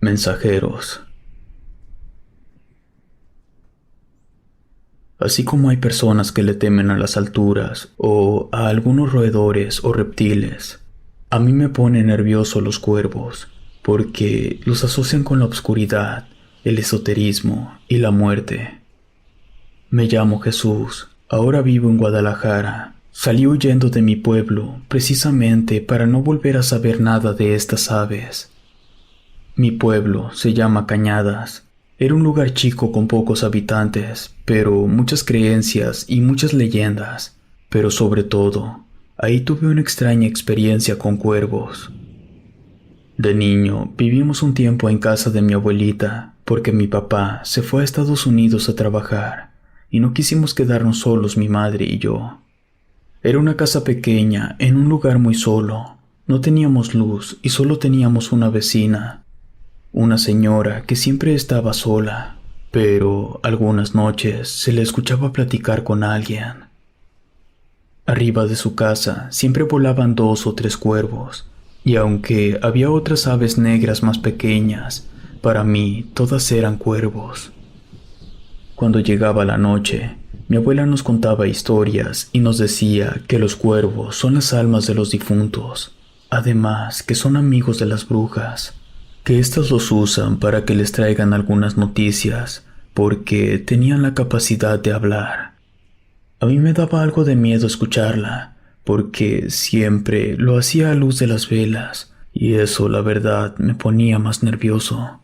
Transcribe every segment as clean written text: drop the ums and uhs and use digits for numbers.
Mensajeros. Así como hay personas que le temen a las alturas o a algunos roedores o reptiles, a mí me pone nervioso los cuervos, porque los asocian con la oscuridad, el esoterismo y la muerte. Me llamo Jesús, ahora vivo en Guadalajara. Salí huyendo de mi pueblo precisamente para no volver a saber nada de estas aves. Mi pueblo se llama Cañadas. Era un lugar chico con pocos habitantes, pero muchas creencias y muchas leyendas. Pero sobre todo, ahí tuve una extraña experiencia con cuervos. De niño, vivimos un tiempo en casa de mi abuelita, porque mi papá se fue a Estados Unidos a trabajar, y no quisimos quedarnos solos mi madre y yo. Era una casa pequeña, en un lugar muy solo. No teníamos luz y solo teníamos una vecina. Una señora que siempre estaba sola, pero algunas noches se le escuchaba platicar con alguien. Arriba de su casa siempre volaban 2 o 3 cuervos, y aunque había otras aves negras más pequeñas, para mí todas eran cuervos. Cuando llegaba la noche, mi abuela nos contaba historias y nos decía que los cuervos son las almas de los difuntos, además que son amigos de las brujas, que éstas los usan para que les traigan algunas noticias, porque tenían la capacidad de hablar. A mí me daba algo de miedo escucharla, porque siempre lo hacía a luz de las velas, y eso, la verdad, me ponía más nervioso.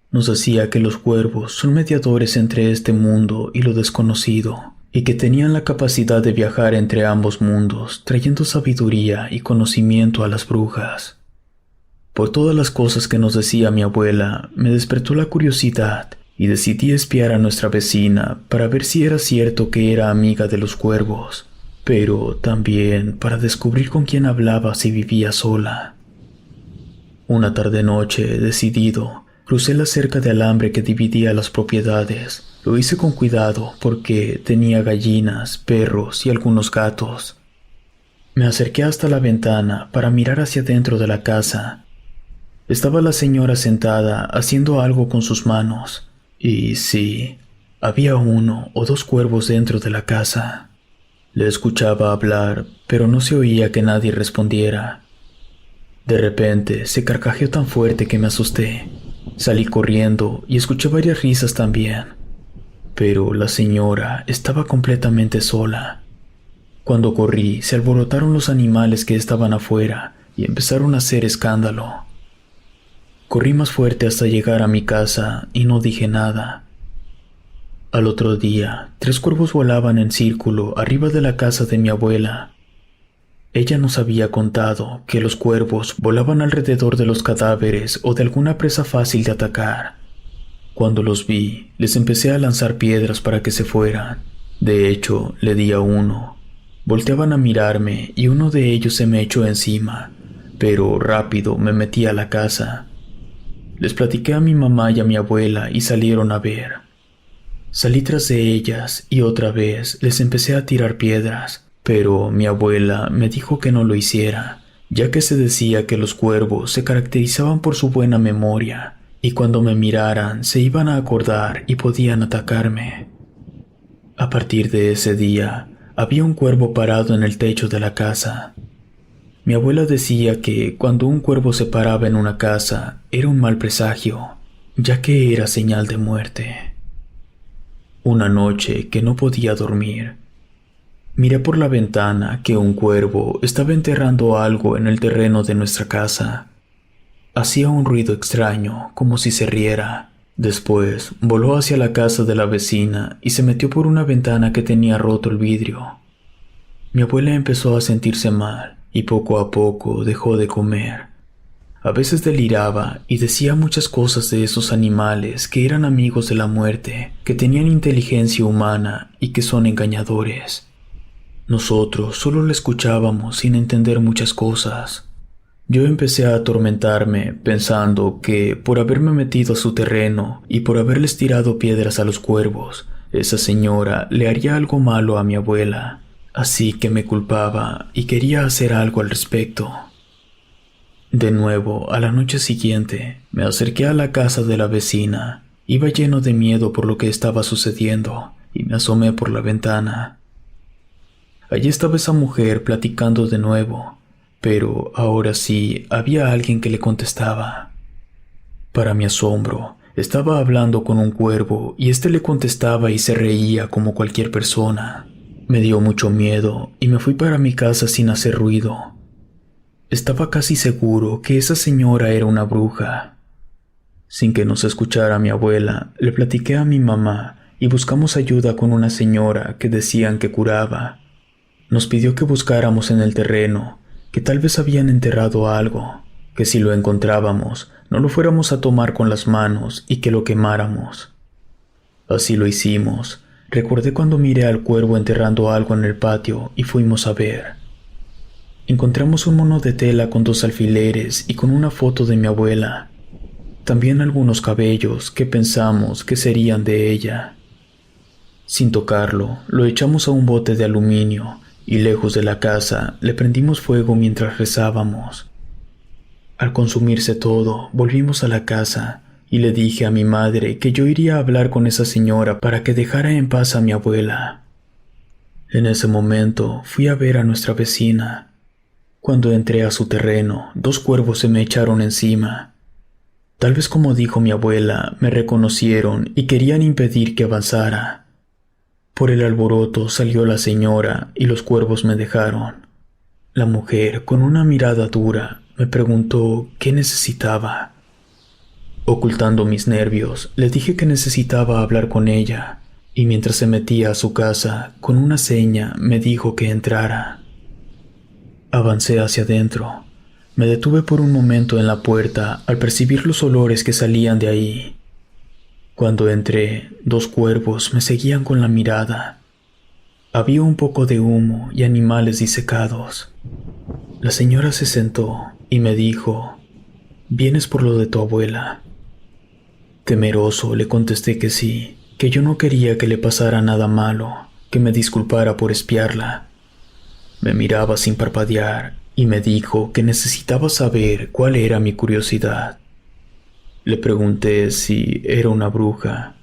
Nos decía que los cuervos son mediadores entre este mundo y lo desconocido, y que tenían la capacidad de viajar entre ambos mundos, trayendo sabiduría y conocimiento a las brujas. Por todas las cosas que nos decía mi abuela, me despertó la curiosidad y decidí espiar a nuestra vecina para ver si era cierto que era amiga de los cuervos, pero también para descubrir con quién hablaba si vivía sola. Una tarde-noche, decidido, crucé la cerca de alambre que dividía las propiedades. Lo hice con cuidado porque tenía gallinas, perros y algunos gatos. Me acerqué hasta la ventana para mirar hacia dentro de la casa. Estaba la señora sentada haciendo algo con sus manos, y sí, había 1 o 2 cuervos dentro de la casa. Le escuchaba hablar, pero no se oía que nadie respondiera. De repente se carcajeó tan fuerte que me asusté. Salí corriendo y escuché varias risas también, pero la señora estaba completamente sola. Cuando corrí, se alborotaron los animales que estaban afuera y empezaron a hacer escándalo. Corrí más fuerte hasta llegar a mi casa y no dije nada. Al otro día, 3 cuervos volaban en círculo arriba de la casa de mi abuela. Ella nos había contado que los cuervos volaban alrededor de los cadáveres o de alguna presa fácil de atacar. Cuando los vi, les empecé a lanzar piedras para que se fueran. De hecho, le di a uno. Volteaban a mirarme y uno de ellos se me echó encima, pero rápido me metí a la casa. Les platiqué a mi mamá y a mi abuela y salieron a ver. Salí tras de ellas y otra vez les empecé a tirar piedras, pero mi abuela me dijo que no lo hiciera, ya que se decía que los cuervos se caracterizaban por su buena memoria, y cuando me miraran se iban a acordar y podían atacarme. A partir de ese día, había un cuervo parado en el techo de la casa. Mi abuela decía que cuando un cuervo se paraba en una casa era un mal presagio, ya que era señal de muerte. Una noche que no podía dormir, miré por la ventana que un cuervo estaba enterrando algo en el terreno de nuestra casa. Hacía un ruido extraño, como si se riera. Después voló hacia la casa de la vecina y se metió por una ventana que tenía roto el vidrio. Mi abuela empezó a sentirse mal y poco a poco dejó de comer. A veces deliraba y decía muchas cosas de esos animales que eran amigos de la muerte, que tenían inteligencia humana y que son engañadores. Nosotros solo la escuchábamos sin entender muchas cosas. Yo empecé a atormentarme pensando que por haberme metido a su terreno y por haberles tirado piedras a los cuervos, esa señora le haría algo malo a mi abuela. Así que me culpaba y quería hacer algo al respecto. De nuevo, a la noche siguiente, me acerqué a la casa de la vecina. Iba lleno de miedo por lo que estaba sucediendo y me asomé por la ventana. Allí estaba esa mujer platicando de nuevo, pero ahora sí había alguien que le contestaba. Para mi asombro, estaba hablando con un cuervo y éste le contestaba y se reía como cualquier persona. Me dio mucho miedo y me fui para mi casa sin hacer ruido. Estaba casi seguro que esa señora era una bruja. Sin que nos escuchara mi abuela, le platiqué a mi mamá y buscamos ayuda con una señora que decían que curaba. Nos pidió que buscáramos en el terreno, que tal vez habían enterrado algo, que si lo encontrábamos, no lo fuéramos a tomar con las manos y que lo quemáramos. Así lo hicimos. Recordé cuando miré al cuervo enterrando algo en el patio y fuimos a ver. Encontramos un mono de tela con 2 alfileres y con una foto de mi abuela. También algunos cabellos que pensamos que serían de ella. Sin tocarlo, lo echamos a un bote de aluminio y lejos de la casa le prendimos fuego mientras rezábamos. Al consumirse todo, volvimos a la casa y le dije a mi madre que yo iría a hablar con esa señora para que dejara en paz a mi abuela. En ese momento fui a ver a nuestra vecina. Cuando entré a su terreno, 2 cuervos se me echaron encima. Tal vez como dijo mi abuela, me reconocieron y querían impedir que avanzara. Por el alboroto salió la señora y los cuervos me dejaron. La mujer, con una mirada dura, me preguntó qué necesitaba. Ocultando mis nervios, le dije que necesitaba hablar con ella, y mientras se metía a su casa, con una seña me dijo que entrara. Avancé hacia adentro. Me detuve por un momento en la puerta al percibir los olores que salían de ahí. Cuando entré, 2 cuervos me seguían con la mirada. Había un poco de humo y animales disecados. La señora se sentó y me dijo: «¿Vienes por lo de tu abuela?». Temeroso le contesté que sí, que yo no quería que le pasara nada malo, que me disculpara por espiarla. Me miraba sin parpadear y me dijo que necesitaba saber cuál era mi curiosidad. Le pregunté si era una bruja,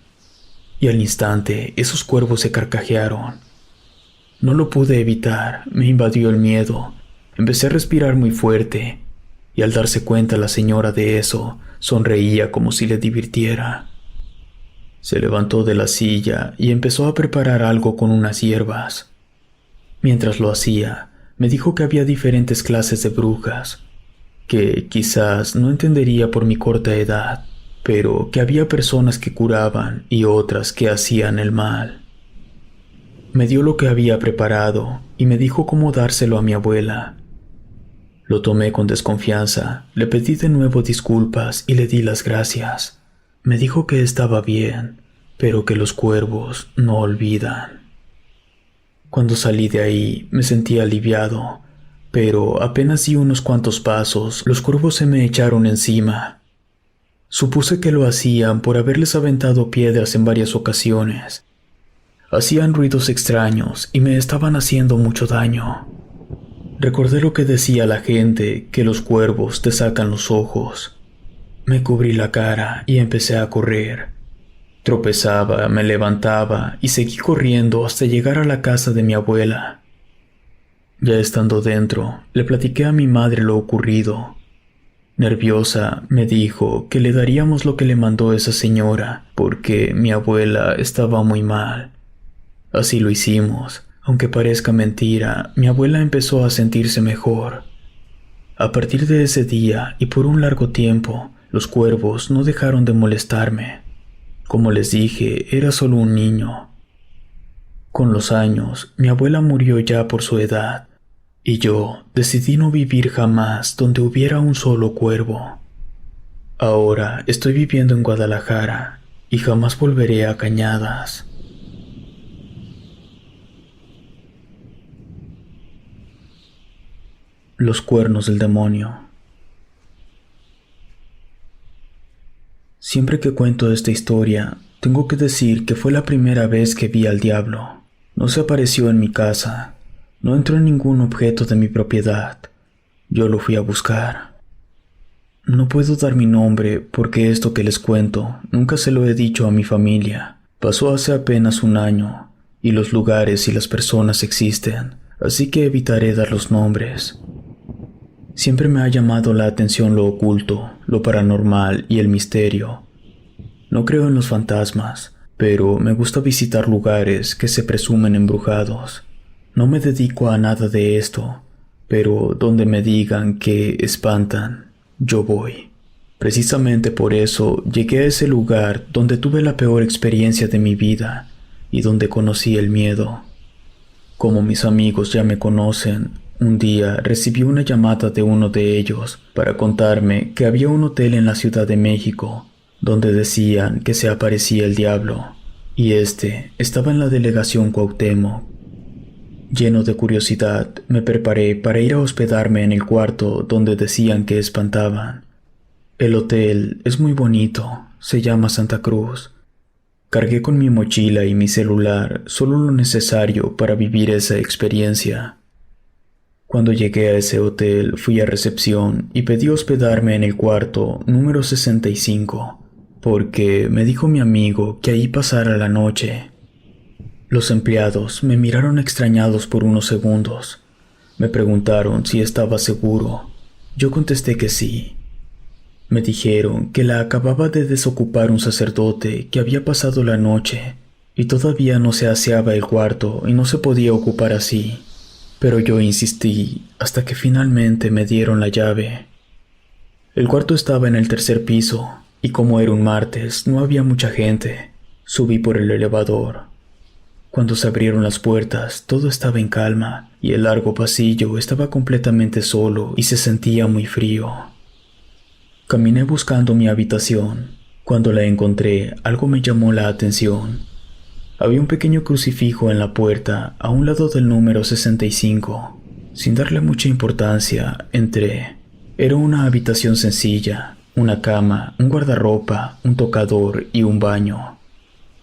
y al instante esos cuervos se carcajearon. No lo pude evitar, me invadió el miedo. Empecé a respirar muy fuerte, y al darse cuenta la señora de eso, sonreía como si le divirtiera. Se levantó de la silla y empezó a preparar algo con unas hierbas. Mientras lo hacía, me dijo que había diferentes clases de brujas, que quizás no entendería por mi corta edad, pero que había personas que curaban y otras que hacían el mal. Me dio lo que había preparado y me dijo cómo dárselo a mi abuela. Lo tomé con desconfianza, le pedí de nuevo disculpas y le di las gracias. Me dijo que estaba bien, pero que los cuervos no olvidan. Cuando salí de ahí me sentí aliviado, pero apenas di unos cuantos pasos, los cuervos se me echaron encima. Supuse que lo hacían por haberles aventado piedras en varias ocasiones. Hacían ruidos extraños y me estaban haciendo mucho daño. Recordé lo que decía la gente, que los cuervos te sacan los ojos. Me cubrí la cara y empecé a correr. Tropezaba, me levantaba y seguí corriendo hasta llegar a la casa de mi abuela. Ya estando dentro, le platiqué a mi madre lo ocurrido. Nerviosa, me dijo que le daríamos lo que le mandó esa señora, porque mi abuela estaba muy mal. Así lo hicimos. Aunque parezca mentira, mi abuela empezó a sentirse mejor. A partir de ese día y por un largo tiempo, los cuervos no dejaron de molestarme. Como les dije, era solo un niño. Con los años, mi abuela murió ya por su edad, y yo decidí no vivir jamás donde hubiera un solo cuervo. Ahora estoy viviendo en Guadalajara y jamás volveré a Cañadas. Los cuernos del demonio. Siempre que cuento esta historia, tengo que decir que fue la primera vez que vi al diablo. No se apareció en mi casa, no entró en ningún objeto de mi propiedad. Yo lo fui a buscar. No puedo dar mi nombre porque esto que les cuento nunca se lo he dicho a mi familia. Pasó hace apenas un año y los lugares y las personas existen, así que evitaré dar los nombres. Siempre me ha llamado la atención lo oculto, lo paranormal y el misterio. No creo en los fantasmas, pero me gusta visitar lugares que se presumen embrujados. No me dedico a nada de esto, pero donde me digan que espantan, yo voy. Precisamente por eso llegué a ese lugar donde tuve la peor experiencia de mi vida y donde conocí el miedo. Como mis amigos ya me conocen, un día recibí una llamada de uno de ellos para contarme que había un hotel en la Ciudad de México donde decían que se aparecía el diablo, y este estaba en la delegación Cuauhtémoc. Lleno de curiosidad, me preparé para ir a hospedarme en el cuarto donde decían que espantaban. El hotel es muy bonito, se llama Santa Cruz. Cargué con mi mochila y mi celular solo lo necesario para vivir esa experiencia. Cuando llegué a ese hotel, fui a recepción y pedí hospedarme en el cuarto número 65, porque me dijo mi amigo que ahí pasara la noche. Los empleados me miraron extrañados por unos segundos. Me preguntaron si estaba seguro. Yo contesté que sí. Me dijeron que la acababa de desocupar un sacerdote que había pasado la noche y todavía no se aseaba el cuarto y no se podía ocupar así. Pero yo insistí hasta que finalmente me dieron la llave. El cuarto estaba en el tercer piso y como era un martes no había mucha gente. Subí por el elevador. Cuando se abrieron las puertas, todo estaba en calma y el largo pasillo estaba completamente solo y se sentía muy frío. Caminé buscando mi habitación. Cuando la encontré, algo me llamó la atención. Había un pequeño crucifijo en la puerta a un lado del número 65. Sin darle mucha importancia, entré. Era una habitación sencilla, una cama, un guardarropa, un tocador y un baño.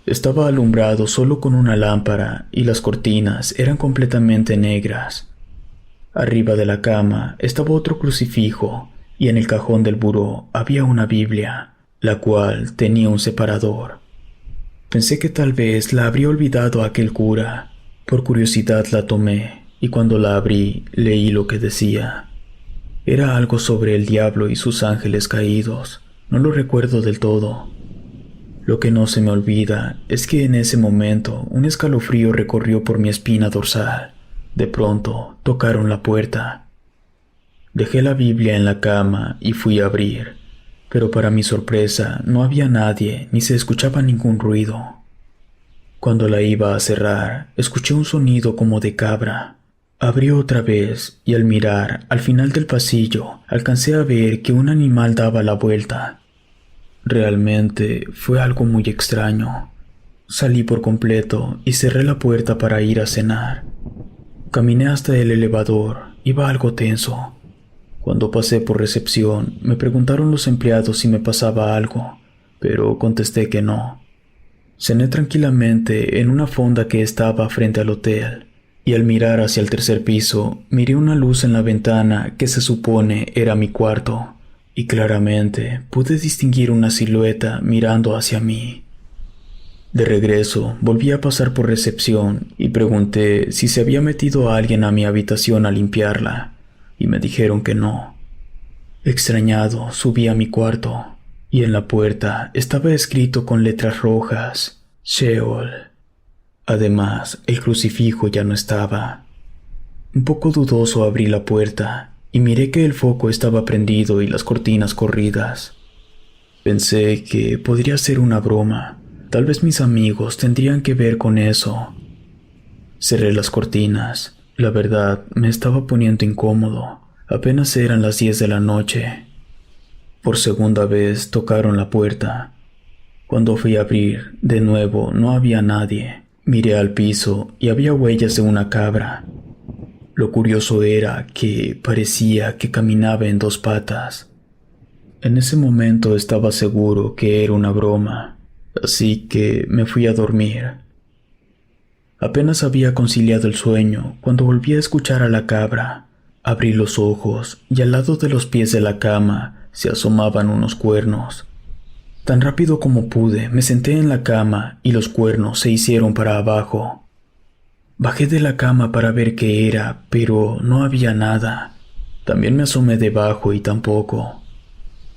Estaba alumbrado solo con una lámpara y las cortinas eran completamente negras. Arriba de la cama estaba otro crucifijo y en el cajón del buró había una Biblia, la cual tenía un separador. Pensé que tal vez la habría olvidado aquel cura. Por curiosidad la tomé y cuando la abrí leí lo que decía. Era algo sobre el diablo y sus ángeles caídos. No lo recuerdo del todo. Lo que no se me olvida es que en ese momento un escalofrío recorrió por mi espina dorsal. De pronto tocaron la puerta. Dejé la Biblia en la cama y fui a abrir, pero para mi sorpresa no había nadie ni se escuchaba ningún ruido. Cuando la iba a cerrar, escuché un sonido como de cabra. Abrí otra vez y al mirar al final del pasillo alcancé a ver que un animal daba la vuelta. Realmente fue algo muy extraño. Salí por completo y cerré la puerta para ir a cenar. Caminé hasta el elevador, iba algo tenso. Cuando pasé por recepción, me preguntaron los empleados si me pasaba algo, pero contesté que no. Cené tranquilamente en una fonda que estaba frente al hotel, y al mirar hacia el tercer piso, miré una luz en la ventana que se supone era mi cuarto. Y claramente pude distinguir una silueta mirando hacia mí. De regreso, volví a pasar por recepción y pregunté si se había metido alguien a mi habitación a limpiarla, y me dijeron que no. Extrañado, subí a mi cuarto, y en la puerta estaba escrito con letras rojas, Sheol. Además, el crucifijo ya no estaba. Un poco dudoso abrí la puerta, y miré que el foco estaba prendido y las cortinas corridas. Pensé que podría ser una broma. Tal vez mis amigos tendrían que ver con eso. Cerré las cortinas. La verdad, me estaba poniendo incómodo. Apenas eran las 10 de la noche. Por segunda vez tocaron la puerta. Cuando fui a abrir, de nuevo no había nadie. Miré al piso y había huellas de una cabra. Lo curioso era que parecía que caminaba en 2 patas. En ese momento estaba seguro que era una broma, así que me fui a dormir. Apenas había conciliado el sueño cuando volví a escuchar a la cabra. Abrí los ojos y al lado de los pies de la cama se asomaban unos cuernos. Tan rápido como pude, me senté en la cama y los cuernos se hicieron para abajo. Bajé de la cama para ver qué era, pero no había nada. También me asomé debajo y tampoco.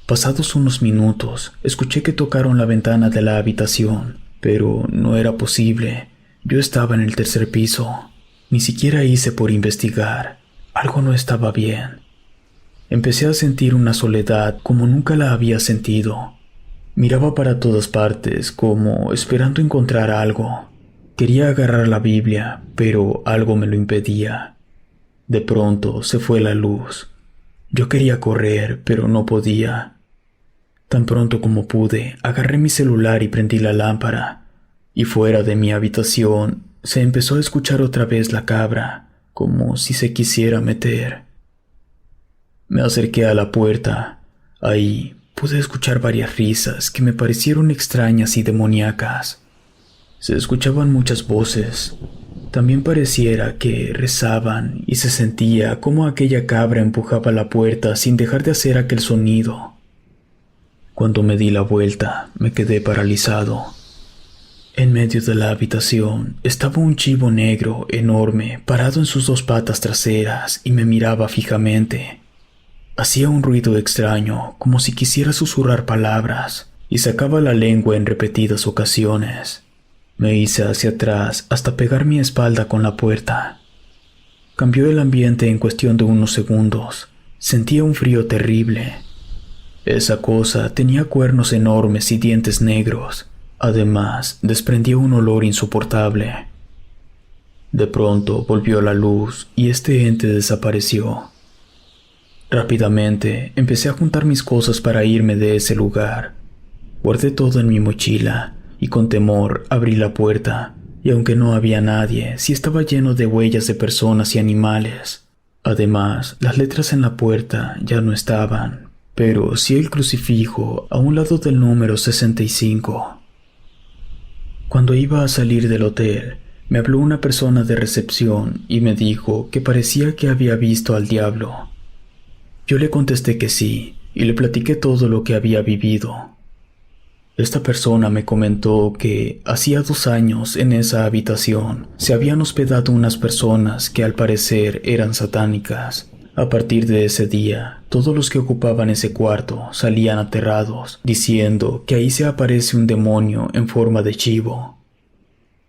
Pasados unos minutos, escuché que tocaron la ventana de la habitación, pero no era posible. Yo estaba en el tercer piso. Ni siquiera hice por investigar. Algo no estaba bien. Empecé a sentir una soledad como nunca la había sentido. Miraba para todas partes como esperando encontrar algo. Quería agarrar la Biblia, pero algo me lo impedía. De pronto se fue la luz. Yo quería correr, pero no podía. Tan pronto como pude, agarré mi celular y prendí la lámpara. Y fuera de mi habitación se empezó a escuchar otra vez la cabra, como si se quisiera meter. Me acerqué a la puerta. Ahí pude escuchar varias risas que me parecieron extrañas y demoníacas. Se escuchaban muchas voces. También pareciera que rezaban y se sentía como aquella cabra empujaba la puerta sin dejar de hacer aquel sonido. Cuando me di la vuelta, me quedé paralizado. En medio de la habitación estaba un chivo negro enorme parado en sus dos patas traseras y me miraba fijamente. Hacía un ruido extraño, como si quisiera susurrar palabras, y sacaba la lengua en repetidas ocasiones. Me hice hacia atrás hasta pegar mi espalda con la puerta. Cambió el ambiente en cuestión de unos segundos. Sentía un frío terrible. Esa cosa tenía cuernos enormes y dientes negros. Además, desprendía un olor insoportable. De pronto volvió la luz y este ente desapareció. Rápidamente empecé a juntar mis cosas para irme de ese lugar. Guardé todo en mi mochila y con temor abrí la puerta, y aunque no había nadie, sí estaba lleno de huellas de personas y animales. Además, las letras en la puerta ya no estaban, pero sí el crucifijo a un lado del número 65. Cuando iba a salir del hotel, me habló una persona de recepción y me dijo que parecía que había visto al diablo. Yo le contesté que sí, y le platiqué todo lo que había vivido. Esta persona me comentó que hacía 2 años en esa habitación se habían hospedado unas personas que al parecer eran satánicas. A partir de ese día, todos los que ocupaban ese cuarto salían aterrados, diciendo que ahí se aparece un demonio en forma de chivo.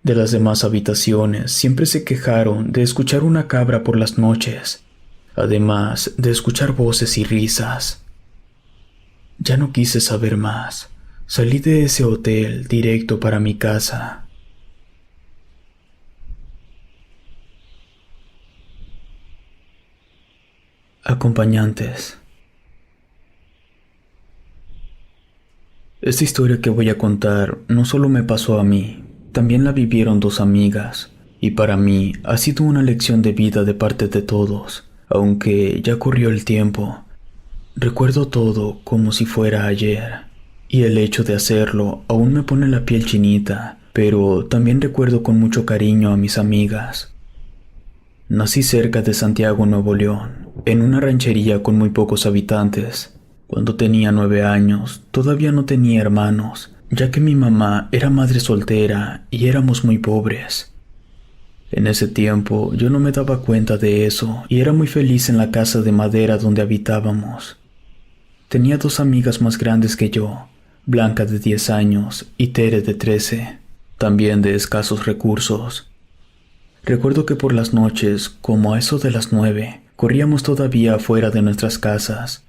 De las demás habitaciones siempre se quejaron de escuchar una cabra por las noches, además de escuchar voces y risas. Ya no quise saber más. Salí de ese hotel directo para mi casa. Acompañantes. Esta historia que voy a contar no solo me pasó a mí, también la vivieron 2 amigas, y para mí ha sido una lección de vida de parte de todos, aunque ya corrió el tiempo. Recuerdo todo como si fuera ayer. Y el hecho de hacerlo aún me pone la piel chinita, pero también recuerdo con mucho cariño a mis amigas. Nací cerca de Santiago, Nuevo León, en una ranchería con muy pocos habitantes. Cuando tenía 9 años, todavía no tenía hermanos, ya que mi mamá era madre soltera y éramos muy pobres. En ese tiempo yo no me daba cuenta de eso y era muy feliz en la casa de madera donde habitábamos. Tenía 2 amigas más grandes que yo, Blanca de 10 años y Tere de 13, también de escasos recursos. Recuerdo que por las noches, como a eso de las 9, corríamos todavía afuera de nuestras casas.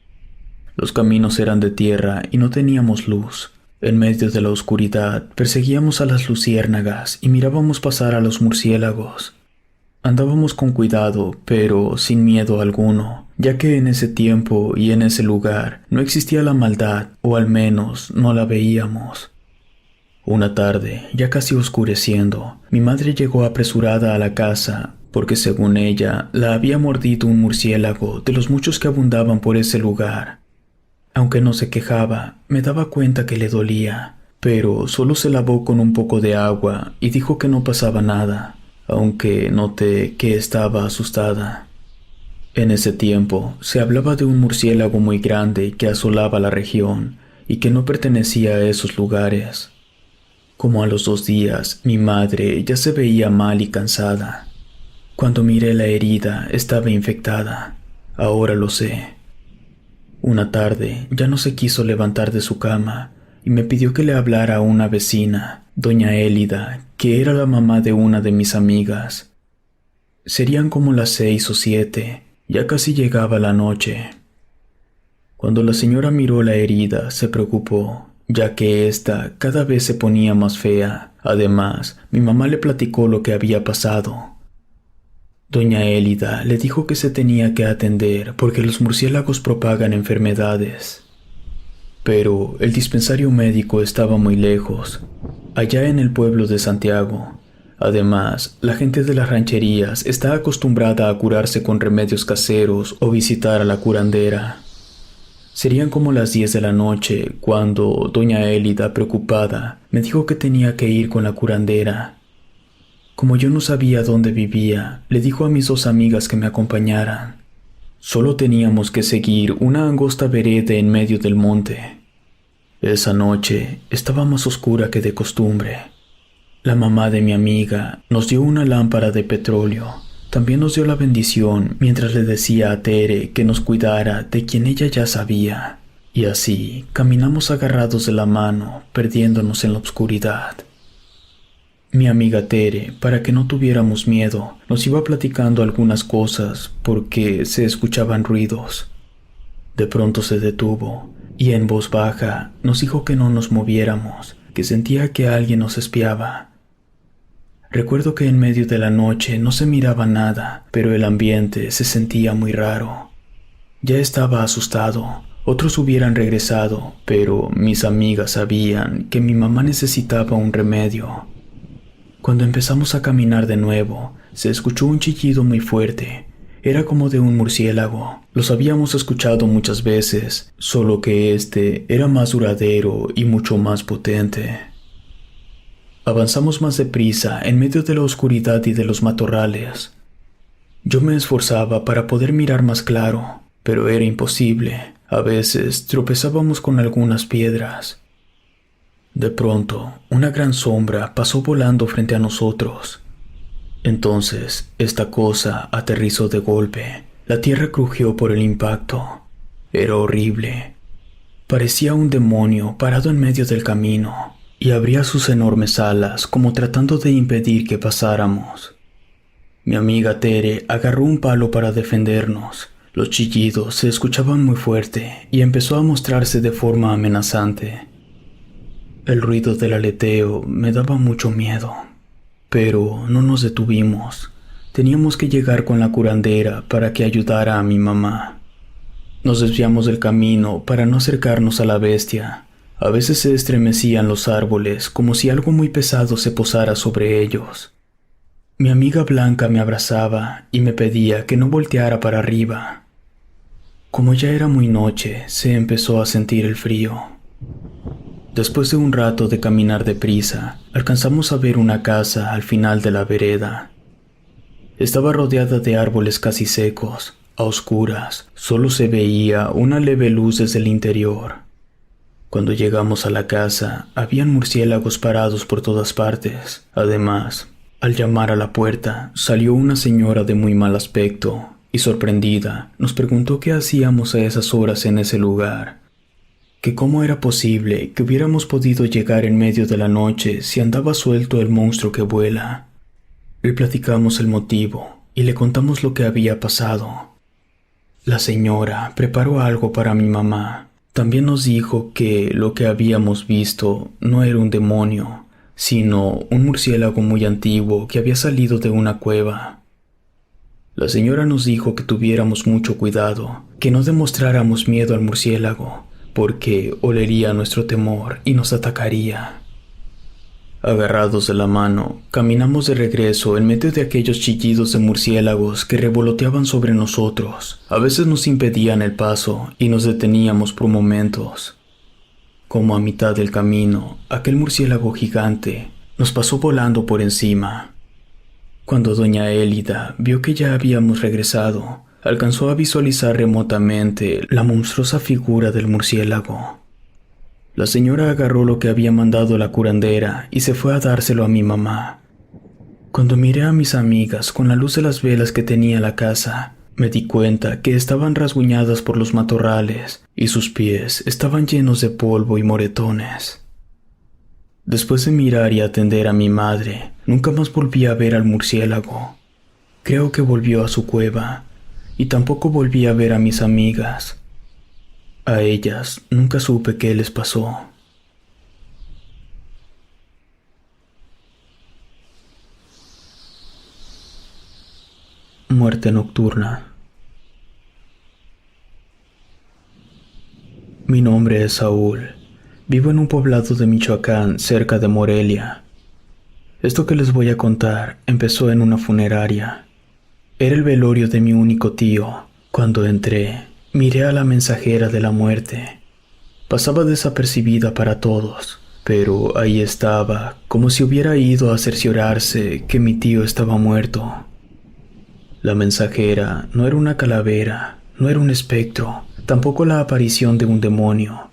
Los caminos eran de tierra y no teníamos luz. En medio de la oscuridad perseguíamos a las luciérnagas y mirábamos pasar a los murciélagos. Andábamos con cuidado, pero sin miedo alguno, ya que en ese tiempo y en ese lugar no existía la maldad, o al menos no la veíamos. Una tarde, ya casi oscureciendo, mi madre llegó apresurada a la casa, porque según ella, la había mordido un murciélago de los muchos que abundaban por ese lugar. Aunque no se quejaba, me daba cuenta que le dolía, pero solo se lavó con un poco de agua y dijo que no pasaba nada, aunque noté que estaba asustada. En ese tiempo se hablaba de un murciélago muy grande que asolaba la región y que no pertenecía a esos lugares. Como a los 2 días, mi madre ya se veía mal y cansada. Cuando miré la herida, estaba infectada. Ahora lo sé. Una tarde ya no se quiso levantar de su cama y me pidió que le hablara a una vecina, doña Élida, que era la mamá de una de mis amigas. Serían como las 6 o 7, ya casi llegaba la noche. Cuando la señora miró la herida, se preocupó, ya que ésta cada vez se ponía más fea. Además, mi mamá le platicó lo que había pasado. Doña Élida le dijo que se tenía que atender porque los murciélagos propagan enfermedades. Pero el dispensario médico estaba muy lejos, allá en el pueblo de Santiago. Además, la gente de las rancherías está acostumbrada a curarse con remedios caseros o visitar a la curandera. Serían como las 10 de la noche cuando doña Élida, preocupada, me dijo que tenía que ir con la curandera. Como yo no sabía dónde vivía, le dijo a mis 2 amigas que me acompañaran. Solo teníamos que seguir una angosta vereda en medio del monte. Esa noche estaba más oscura que de costumbre. La mamá de mi amiga nos dio una lámpara de petróleo. También nos dio la bendición mientras le decía a Tere que nos cuidara de quien ella ya sabía. Y así caminamos agarrados de la mano, perdiéndonos en la oscuridad. Mi amiga Tere, para que no tuviéramos miedo, nos iba platicando algunas cosas porque se escuchaban ruidos. De pronto se detuvo y en voz baja nos dijo que no nos moviéramos, que sentía que alguien nos espiaba. Recuerdo que en medio de la noche no se miraba nada, pero el ambiente se sentía muy raro. Ya estaba asustado. Otros hubieran regresado, pero mis amigas sabían que mi mamá necesitaba un remedio. Cuando empezamos a caminar de nuevo, se escuchó un chillido muy fuerte. Era como de un murciélago. Los habíamos escuchado muchas veces, solo que este era más duradero y mucho más potente. Avanzamos más deprisa en medio de la oscuridad y de los matorrales. Yo me esforzaba para poder mirar más claro, pero era imposible. A veces tropezábamos con algunas piedras. De pronto, una gran sombra pasó volando frente a nosotros. Entonces, esta cosa aterrizó de golpe. La tierra crujió por el impacto. Era horrible. Parecía un demonio parado en medio del camino, y abría sus enormes alas como tratando de impedir que pasáramos. Mi amiga Tere agarró un palo para defendernos. Los chillidos se escuchaban muy fuerte y empezó a mostrarse de forma amenazante. El ruido del aleteo me daba mucho miedo, pero no nos detuvimos. Teníamos que llegar con la curandera para que ayudara a mi mamá. Nos desviamos del camino para no acercarnos a la bestia. A veces se estremecían los árboles como si algo muy pesado se posara sobre ellos. Mi amiga Blanca me abrazaba y me pedía que no volteara para arriba. Como ya era muy noche, se empezó a sentir el frío. Después de un rato de caminar deprisa, alcanzamos a ver una casa al final de la vereda. Estaba rodeada de árboles casi secos, a oscuras. Solo se veía una leve luz desde el interior. Cuando llegamos a la casa, habían murciélagos parados por todas partes. Además, al llamar a la puerta, salió una señora de muy mal aspecto y, sorprendida, nos preguntó qué hacíamos a esas horas en ese lugar. Que cómo era posible que hubiéramos podido llegar en medio de la noche si andaba suelto el monstruo que vuela. Le platicamos el motivo y le contamos lo que había pasado. La señora preparó algo para mi mamá. También nos dijo que lo que habíamos visto no era un demonio, sino un murciélago muy antiguo que había salido de una cueva. La señora nos dijo que tuviéramos mucho cuidado, que no demostráramos miedo al murciélago, porque olería nuestro temor y nos atacaría. Agarrados de la mano, caminamos de regreso en medio de aquellos chillidos de murciélagos que revoloteaban sobre nosotros. A veces nos impedían el paso y nos deteníamos por momentos. Como a mitad del camino, aquel murciélago gigante nos pasó volando por encima. Cuando doña Élida vio que ya habíamos regresado, alcanzó a visualizar remotamente la monstruosa figura del murciélago. La señora agarró lo que había mandado la curandera y se fue a dárselo a mi mamá. Cuando miré a mis amigas con la luz de las velas que tenía la casa, me di cuenta que estaban rasguñadas por los matorrales y sus pies estaban llenos de polvo y moretones. Después de mirar y atender a mi madre, nunca más volví a ver al murciélago. Creo que volvió a su cueva, y tampoco volví a ver a mis amigas. A ellas nunca supe qué les pasó. Muerte nocturna. Mi nombre es Saúl. Vivo en un poblado de Michoacán, cerca de Morelia. Esto que les voy a contar empezó en una funeraria. Era el velorio de mi único tío. Cuando entré, miré a la mensajera de la muerte. Pasaba desapercibida para todos, pero ahí estaba, como si hubiera ido a cerciorarse que mi tío estaba muerto. La mensajera no era una calavera, no era un espectro, tampoco la aparición de un demonio.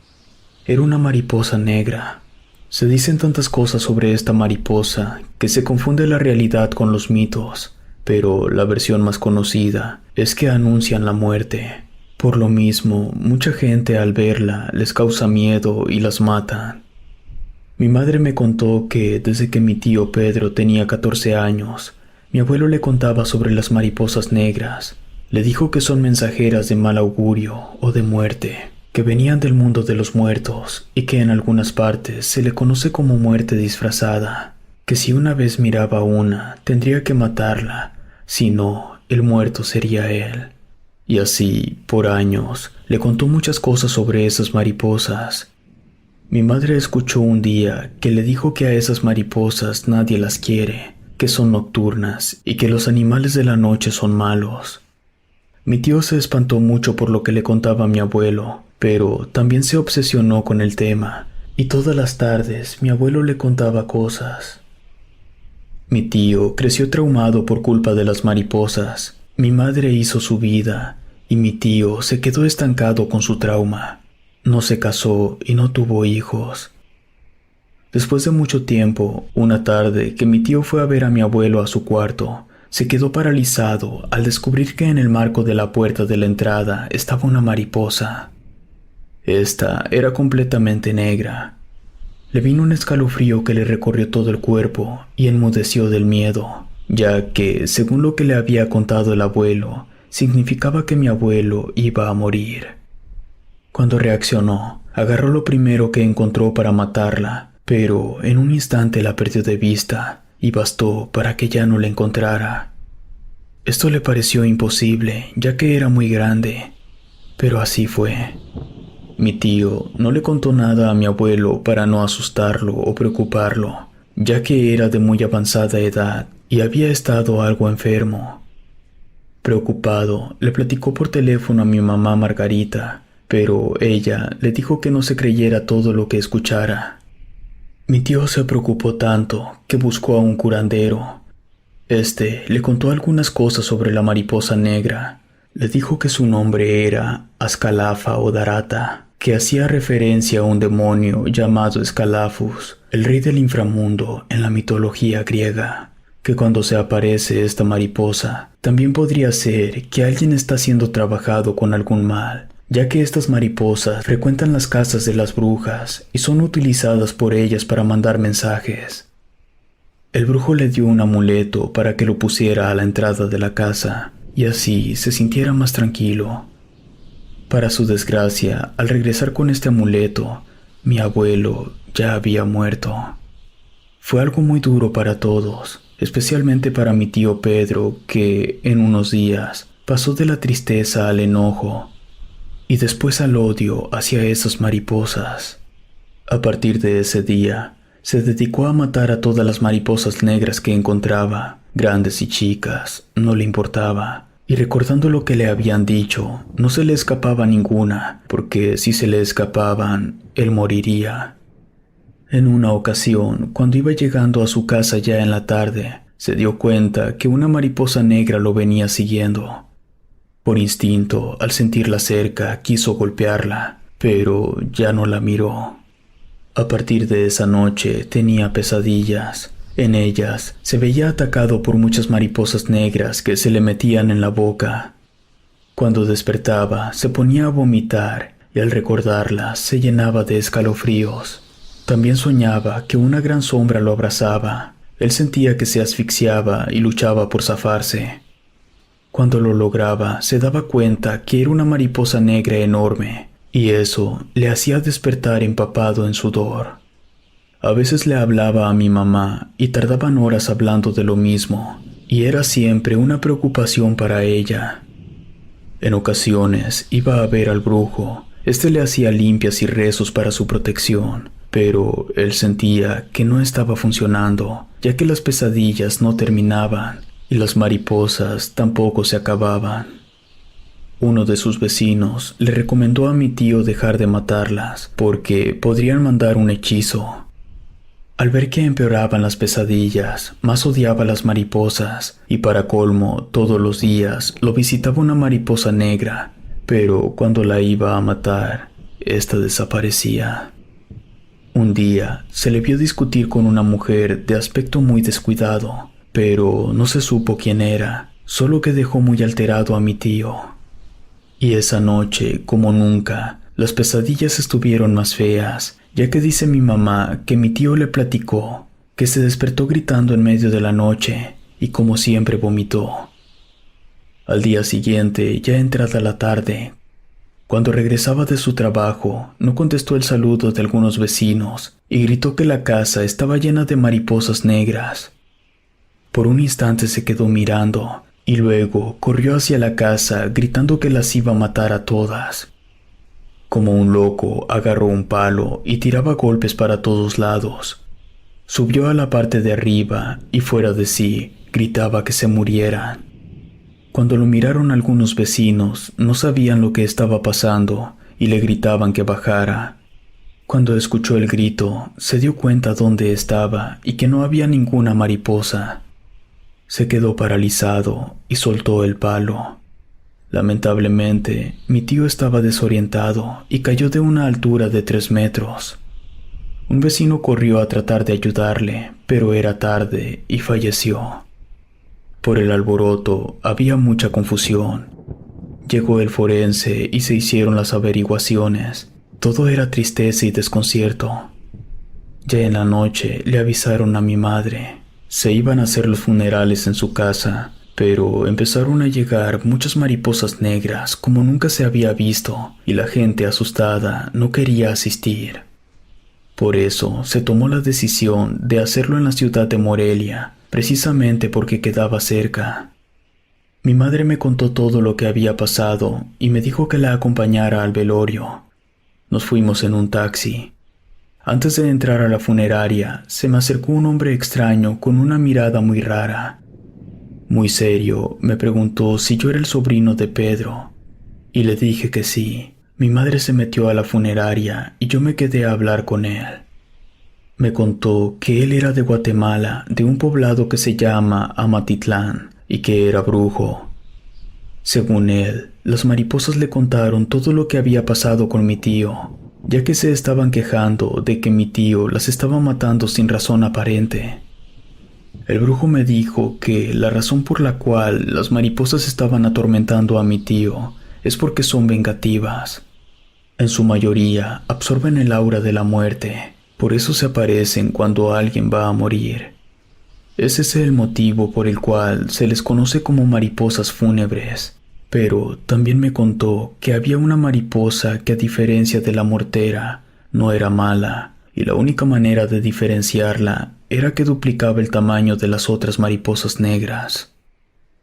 Era una mariposa negra. Se dicen tantas cosas sobre esta mariposa que se confunde la realidad con los mitos, pero la versión más conocida es que anuncian la muerte. Por lo mismo, mucha gente al verla les causa miedo y las matan. Mi madre me contó que desde que mi tío Pedro tenía 14 años, mi abuelo le contaba sobre las mariposas negras. Le dijo que son mensajeras de mal augurio o de muerte, que venían del mundo de los muertos y que en algunas partes se le conoce como muerte disfrazada, que si una vez miraba una, tendría que matarla, si no, el muerto sería él. Y así, por años, le contó muchas cosas sobre esas mariposas. Mi madre escuchó un día que le dijo que a esas mariposas nadie las quiere, que son nocturnas y que los animales de la noche son malos. Mi tío se espantó mucho por lo que le contaba mi abuelo, pero también se obsesionó con el tema, y todas las tardes mi abuelo le contaba cosas. Mi tío creció traumado por culpa de las mariposas. Mi madre hizo su vida, y mi tío se quedó estancado con su trauma. No se casó y no tuvo hijos. Después de mucho tiempo, una tarde que mi tío fue a ver a mi abuelo a su cuarto, se quedó paralizado al descubrir que en el marco de la puerta de la entrada estaba una mariposa. Esta era completamente negra. Le vino un escalofrío que le recorrió todo el cuerpo y enmudeció del miedo, ya que, según lo que le había contado el abuelo, significaba que mi abuelo iba a morir. Cuando reaccionó, agarró lo primero que encontró para matarla, pero en un instante la perdió de vista y bastó para que ya no la encontrara. Esto le pareció imposible, ya que era muy grande, pero así fue. Mi tío no le contó nada a mi abuelo para no asustarlo o preocuparlo, ya que era de muy avanzada edad y había estado algo enfermo. Preocupado, le platicó por teléfono a mi mamá Margarita, pero ella le dijo que no se creyera todo lo que escuchara. Mi tío se preocupó tanto que buscó a un curandero. Este le contó algunas cosas sobre la mariposa negra. Le dijo que su nombre era Ascalafa o Darata, que hacía referencia a un demonio llamado Escalafus, el rey del inframundo en la mitología griega, que cuando se aparece esta mariposa, también podría ser que alguien está siendo trabajado con algún mal, ya que estas mariposas frecuentan las casas de las brujas y son utilizadas por ellas para mandar mensajes. El brujo le dio un amuleto para que lo pusiera a la entrada de la casa, y así se sintiera más tranquilo. Para su desgracia, al regresar con este amuleto, mi abuelo ya había muerto. Fue algo muy duro para todos, especialmente para mi tío Pedro, que en unos días pasó de la tristeza al enojo y después al odio hacia esas mariposas. A partir de ese día, se dedicó a matar a todas las mariposas negras que encontraba, grandes y chicas, no le importaba. Y recordando lo que le habían dicho, no se le escapaba ninguna, porque si se le escapaban, él moriría. En una ocasión, cuando iba llegando a su casa ya en la tarde, se dio cuenta que una mariposa negra lo venía siguiendo. Por instinto, al sentirla cerca, quiso golpearla, pero ya no la miró. A partir de esa noche tenía pesadillas. En ellas se veía atacado por muchas mariposas negras que se le metían en la boca. Cuando despertaba, se ponía a vomitar y al recordarlas se llenaba de escalofríos. También soñaba que una gran sombra lo abrazaba. Él sentía que se asfixiaba y luchaba por zafarse. Cuando lo lograba, se daba cuenta que era una mariposa negra enorme, y eso le hacía despertar empapado en sudor. A veces le hablaba a mi mamá y tardaban horas hablando de lo mismo, y era siempre una preocupación para ella. En ocasiones iba a ver al brujo. Este le hacía limpias y rezos para su protección, pero él sentía que no estaba funcionando, ya que las pesadillas no terminaban y las mariposas tampoco se acababan. Uno de sus vecinos le recomendó a mi tío dejar de matarlas porque podrían mandar un hechizo. Al ver que empeoraban las pesadillas, más odiaba las mariposas y para colmo todos los días lo visitaba una mariposa negra, pero cuando la iba a matar, ésta desaparecía. Un día se le vio discutir con una mujer de aspecto muy descuidado, pero no se supo quién era, solo que dejó muy alterado a mi tío. Y esa noche, como nunca, las pesadillas estuvieron más feas, ya que dice mi mamá que mi tío le platicó que se despertó gritando en medio de la noche y como siempre vomitó. Al día siguiente, ya entrada la tarde, cuando regresaba de su trabajo, no contestó el saludo de algunos vecinos y gritó que la casa estaba llena de mariposas negras. Por un instante se quedó mirando y luego corrió hacia la casa gritando que las iba a matar a todas. Como un loco, agarró un palo y tiraba golpes para todos lados. Subió a la parte de arriba y fuera de sí, gritaba que se murieran. Cuando lo miraron algunos vecinos, no sabían lo que estaba pasando y le gritaban que bajara. Cuando escuchó el grito, se dio cuenta dónde estaba y que no había ninguna mariposa. Se quedó paralizado y soltó el palo. Lamentablemente, mi tío estaba desorientado y cayó de una altura de 3 metros. Un vecino corrió a tratar de ayudarle, pero era tarde y falleció. Por el alboroto había mucha confusión. Llegó el forense y se hicieron las averiguaciones. Todo era tristeza y desconcierto. Ya en la noche le avisaron a mi madre. Se iban a hacer los funerales en su casa, pero empezaron a llegar muchas mariposas negras como nunca se había visto y la gente asustada no quería asistir. Por eso se tomó la decisión de hacerlo en la ciudad de Morelia, precisamente porque quedaba cerca. Mi madre me contó todo lo que había pasado y me dijo que la acompañara al velorio. Nos fuimos en un taxi. Antes de entrar a la funeraria, se me acercó un hombre extraño con una mirada muy rara. Muy serio, me preguntó si yo era el sobrino de Pedro, y le dije que sí. Mi madre se metió a la funeraria y yo me quedé a hablar con él. Me contó que él era de Guatemala, de un poblado que se llama Amatitlán, y que era brujo. Según él, las mariposas le contaron todo lo que había pasado con mi tío, ya que se estaban quejando de que mi tío las estaba matando sin razón aparente. El brujo me dijo que la razón por la cual las mariposas estaban atormentando a mi tío es porque son vengativas. En su mayoría absorben el aura de la muerte, por eso se aparecen cuando alguien va a morir. Ese es el motivo por el cual se les conoce como mariposas fúnebres. Pero también me contó que había una mariposa que, a diferencia de la mortera, no era mala, y la única manera de diferenciarla era que duplicaba el tamaño de las otras mariposas negras.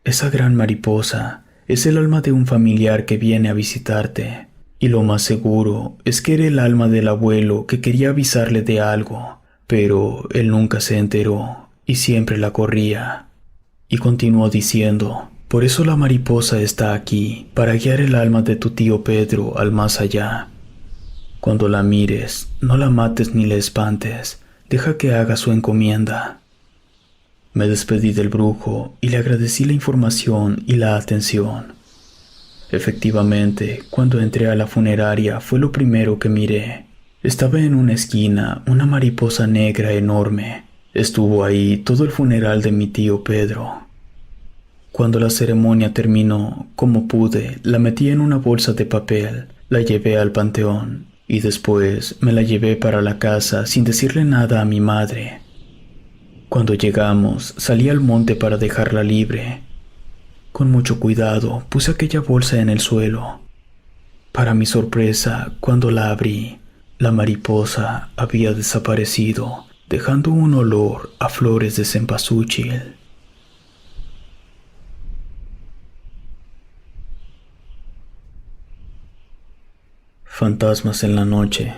Esa gran mariposa es el alma de un familiar que viene a visitarte, y lo más seguro es que era el alma del abuelo que quería avisarle de algo, pero él nunca se enteró y siempre la corría. Y continuó diciendo: por eso la mariposa está aquí, para guiar el alma de tu tío Pedro al más allá. Cuando la mires, no la mates ni la espantes, deja que haga su encomienda. Me despedí del brujo y le agradecí la información y la atención. Efectivamente, cuando entré a la funeraria fue lo primero que miré. Estaba en una esquina una mariposa negra enorme. Estuvo ahí todo el funeral de mi tío Pedro. Cuando la ceremonia terminó, como pude, la metí en una bolsa de papel, la llevé al panteón y después me la llevé para la casa sin decirle nada a mi madre. Cuando llegamos, salí al monte para dejarla libre. Con mucho cuidado puse aquella bolsa en el suelo. Para mi sorpresa, cuando la abrí, la mariposa había desaparecido, dejando un olor a flores de cempasúchil. Fantasmas en la noche.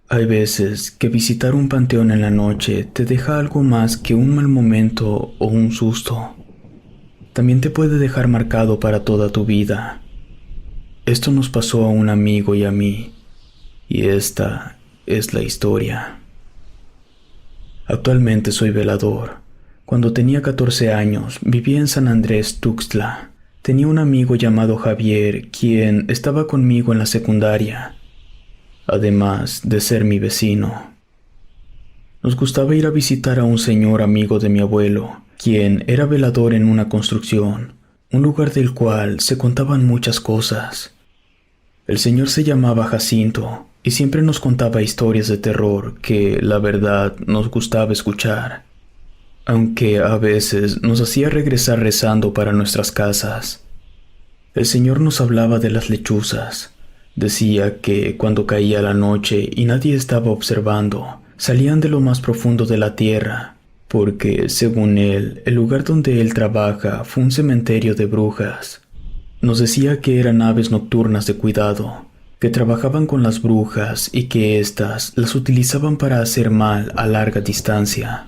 Hay veces que visitar un panteón en la noche te deja algo más que un mal momento o un susto. También te puede dejar marcado para toda tu vida. Esto nos pasó a un amigo y a mí, y esta es la historia. Actualmente soy velador. Cuando tenía 14 años, vivía en San Andrés Tuxtla. Tenía un amigo llamado Javier, quien estaba conmigo en la secundaria, además de ser mi vecino. Nos gustaba ir a visitar a un señor amigo de mi abuelo, quien era velador en una construcción, un lugar del cual se contaban muchas cosas. El señor se llamaba Jacinto y siempre nos contaba historias de terror que, la verdad, nos gustaba escuchar, aunque a veces nos hacía regresar rezando para nuestras casas. El señor nos hablaba de las lechuzas. Decía que cuando caía la noche y nadie estaba observando, salían de lo más profundo de la tierra, porque, según él, el lugar donde él trabaja fue un cementerio de brujas. Nos decía que eran aves nocturnas de cuidado, que trabajaban con las brujas y que éstas las utilizaban para hacer mal a larga distancia.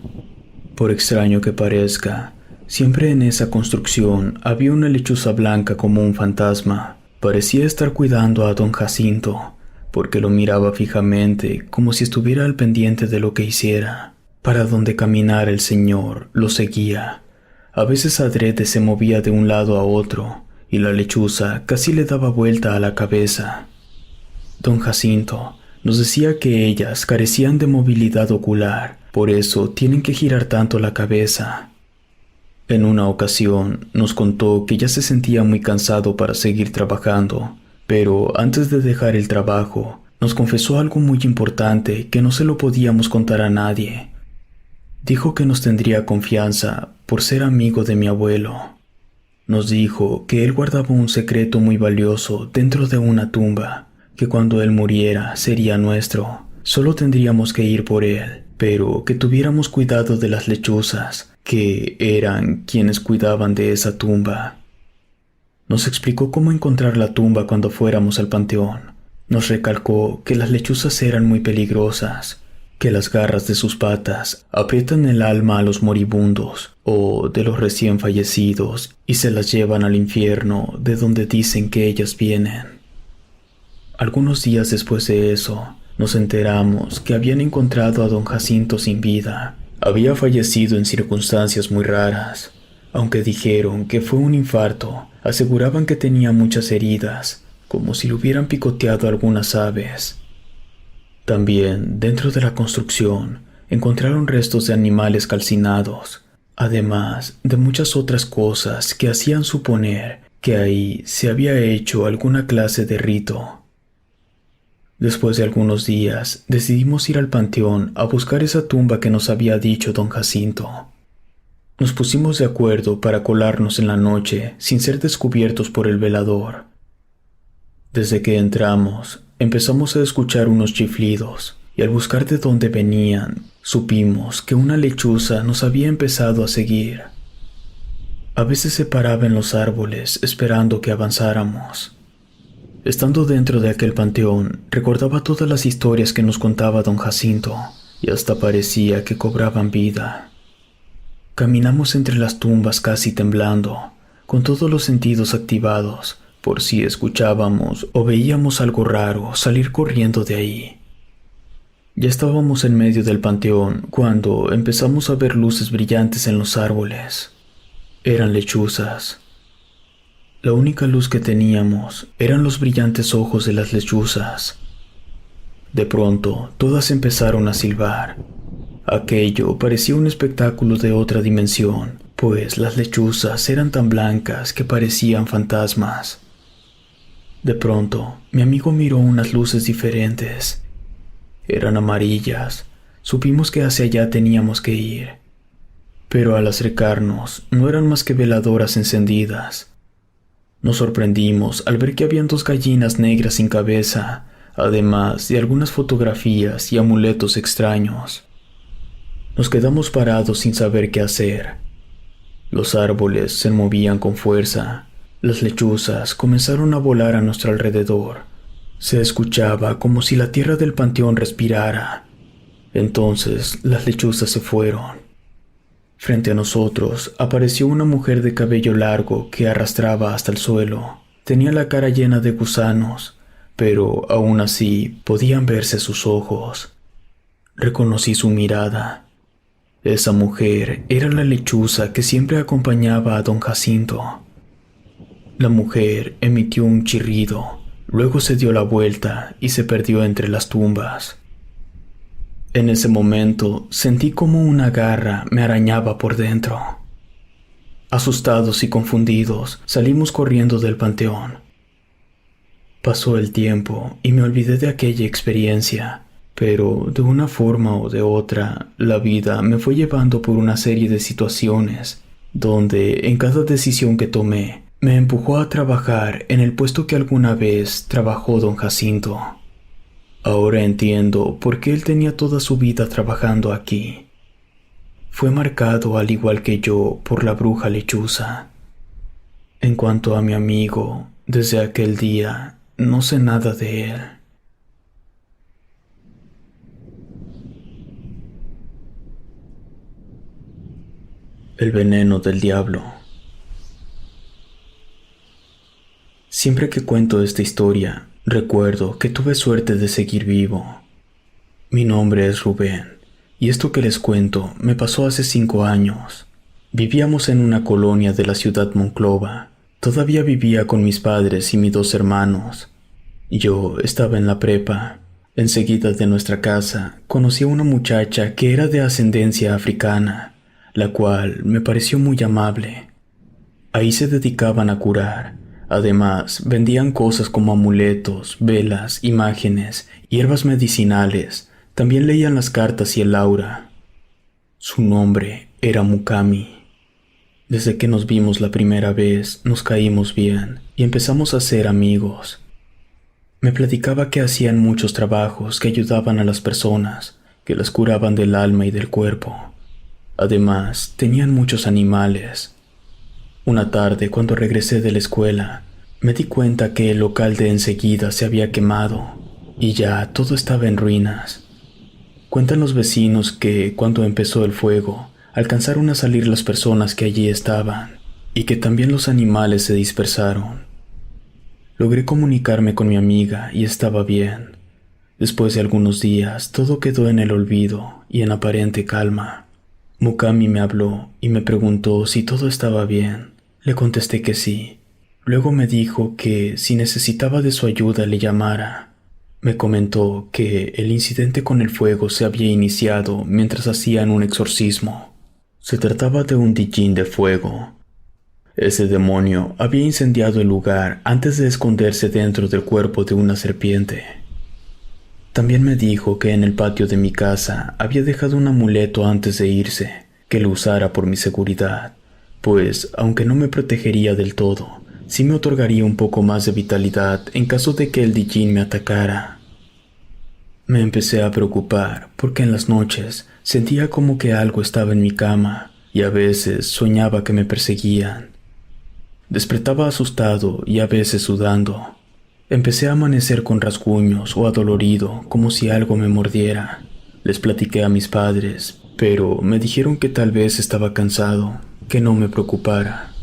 Por extraño que parezca, siempre en esa construcción había una lechuza blanca como un fantasma. Parecía estar cuidando a don Jacinto, porque lo miraba fijamente como si estuviera al pendiente de lo que hiciera. Para donde caminara el señor, lo seguía. A veces adrede se movía de un lado a otro, y la lechuza casi le daba vuelta a la cabeza. Don Jacinto nos decía que ellas carecían de movilidad ocular, por eso tienen que girar tanto la cabeza. En una ocasión nos contó que ya se sentía muy cansado para seguir trabajando, pero antes de dejar el trabajo, nos confesó algo muy importante que no se lo podíamos contar a nadie. Dijo que nos tendría confianza por ser amigo de mi abuelo. Nos dijo que él guardaba un secreto muy valioso dentro de una tumba, que cuando él muriera sería nuestro, solo tendríamos que ir por él, pero que tuviéramos cuidado de las lechuzas, que eran quienes cuidaban de esa tumba. Nos explicó cómo encontrar la tumba cuando fuéramos al panteón. Nos recalcó que las lechuzas eran muy peligrosas, que las garras de sus patas aprietan el alma a los moribundos o de los recién fallecidos y se las llevan al infierno de donde dicen que ellas vienen. Algunos días después de eso, nos enteramos que habían encontrado a don Jacinto sin vida. Había fallecido en circunstancias muy raras. Aunque dijeron que fue un infarto, aseguraban que tenía muchas heridas, como si lo hubieran picoteado algunas aves. También, dentro de la construcción, encontraron restos de animales calcinados, además de muchas otras cosas que hacían suponer que ahí se había hecho alguna clase de rito. Después de algunos días, decidimos ir al panteón a buscar esa tumba que nos había dicho don Jacinto. Nos pusimos de acuerdo para colarnos en la noche sin ser descubiertos por el velador. Desde que entramos, empezamos a escuchar unos chiflidos, y al buscar de dónde venían, supimos que una lechuza nos había empezado a seguir. A veces se paraba en los árboles esperando que avanzáramos. Estando dentro de aquel panteón, recordaba todas las historias que nos contaba don Jacinto, y hasta parecía que cobraban vida. Caminamos entre las tumbas casi temblando, con todos los sentidos activados, por si escuchábamos o veíamos algo raro salir corriendo de ahí. Ya estábamos en medio del panteón cuando empezamos a ver luces brillantes en los árboles. Eran lechuzas. La única luz que teníamos eran los brillantes ojos de las lechuzas. De pronto, todas empezaron a silbar. Aquello parecía un espectáculo de otra dimensión, pues las lechuzas eran tan blancas que parecían fantasmas. De pronto, mi amigo miró unas luces diferentes. Eran amarillas. Supimos que hacia allá teníamos que ir. Pero al acercarnos, no eran más que veladoras encendidas. Nos sorprendimos al ver que habían 2 gallinas negras sin cabeza, además de algunas fotografías y amuletos extraños. Nos quedamos parados sin saber qué hacer. Los árboles se movían con fuerza. Las lechuzas comenzaron a volar a nuestro alrededor. Se escuchaba como si la tierra del panteón respirara. Entonces las lechuzas se fueron. Frente a nosotros apareció una mujer de cabello largo que arrastraba hasta el suelo. Tenía la cara llena de gusanos, pero aún así podían verse sus ojos. Reconocí su mirada. Esa mujer era la lechuza que siempre acompañaba a don Jacinto. La mujer emitió un chirrido, luego se dio la vuelta y se perdió entre las tumbas. En ese momento sentí como una garra me arañaba por dentro. Asustados y confundidos, salimos corriendo del panteón. Pasó el tiempo y me olvidé de aquella experiencia, pero de una forma o de otra, la vida me fue llevando por una serie de situaciones, donde en cada decisión que tomé, me empujó a trabajar en el puesto que alguna vez trabajó don Jacinto. Ahora entiendo por qué él tenía toda su vida trabajando aquí. Fue marcado, al igual que yo, por la bruja lechuza. En cuanto a mi amigo, desde aquel día no sé nada de él. El veneno del diablo. Siempre que cuento esta historia, recuerdo que tuve suerte de seguir vivo. Mi nombre es Rubén, y esto que les cuento me pasó hace 5 años. Vivíamos en una colonia de la ciudad Monclova. Todavía vivía con mis padres y mis 2 hermanos. Yo estaba en la prepa. Enseguida de nuestra casa conocí a una muchacha que era de ascendencia africana, la cual me pareció muy amable. Ahí se dedicaban a curar. Además, vendían cosas como amuletos, velas, imágenes, hierbas medicinales. También leían las cartas y el aura. Su nombre era Mukami. Desde que nos vimos la primera vez, nos caímos bien y empezamos a ser amigos. Me platicaba que hacían muchos trabajos que ayudaban a las personas, que las curaban del alma y del cuerpo. Además, tenían muchos animales. Una tarde, cuando regresé de la escuela, me di cuenta que el local de enseguida se había quemado y ya todo estaba en ruinas. Cuentan los vecinos que, cuando empezó el fuego, alcanzaron a salir las personas que allí estaban y que también los animales se dispersaron. Logré comunicarme con mi amiga y estaba bien. Después de algunos días, todo quedó en el olvido y en aparente calma. Mukami me habló y me preguntó si todo estaba bien. Le contesté que sí. Luego me dijo que si necesitaba de su ayuda le llamara. Me comentó que el incidente con el fuego se había iniciado mientras hacían un exorcismo. Se trataba de un Dijin de fuego. Ese demonio había incendiado el lugar antes de esconderse dentro del cuerpo de una serpiente. También me dijo que en el patio de mi casa había dejado un amuleto antes de irse, que lo usara por mi seguridad, pues, aunque no me protegería del todo, sí me otorgaría un poco más de vitalidad en caso de que el Dijin me atacara. Me empecé a preocupar porque en las noches sentía como que algo estaba en mi cama y a veces soñaba que me perseguían. Despertaba asustado y a veces sudando. Empecé a amanecer con rasguños o adolorido, como si algo me mordiera. Les platiqué a mis padres, pero me dijeron que tal vez estaba cansado, que no me preocupara.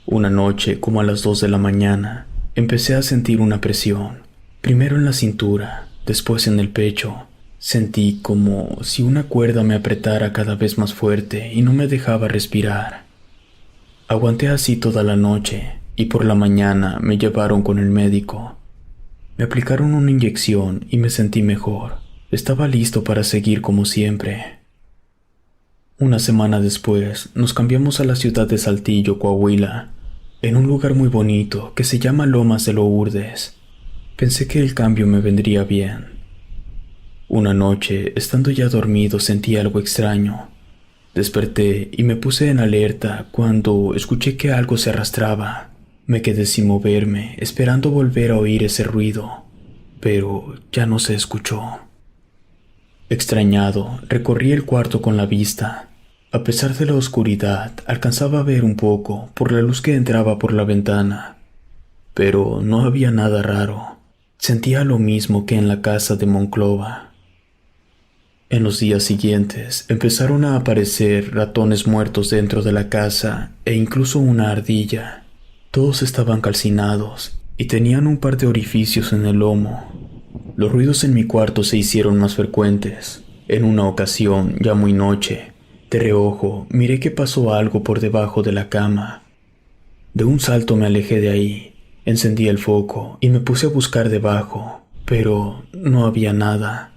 Una noche, como a las 2 de la mañana, empecé a sentir una presión, primero en la cintura, después en el pecho. Sentí como si una cuerda me apretara cada vez más fuerte y no me dejaba respirar. Aguanté así toda la noche y por la mañana me llevaron con el médico. Me aplicaron una inyección y me sentí mejor. Estaba listo para seguir como siempre. Una semana después nos cambiamos a la ciudad de Saltillo, Coahuila, en un lugar muy bonito que se llama Lomas de Lourdes. Pensé que el cambio me vendría bien. Una noche, estando ya dormido, sentí algo extraño. Desperté y me puse en alerta cuando escuché que algo se arrastraba. Me quedé sin moverme, esperando volver a oír ese ruido, pero ya no se escuchó. Extrañado, recorrí el cuarto con la vista. A pesar de la oscuridad, alcanzaba a ver un poco por la luz que entraba por la ventana, pero no había nada raro. Sentía lo mismo que en la casa de Monclova. En los días siguientes empezaron a aparecer ratones muertos dentro de la casa e incluso una ardilla. Todos estaban calcinados y tenían un par de orificios en el lomo. Los ruidos en mi cuarto se hicieron más frecuentes. En una ocasión, ya muy noche, de reojo miré que pasó algo por debajo de la cama. De un salto me alejé de ahí, encendí el foco y me puse a buscar debajo, pero no había nada.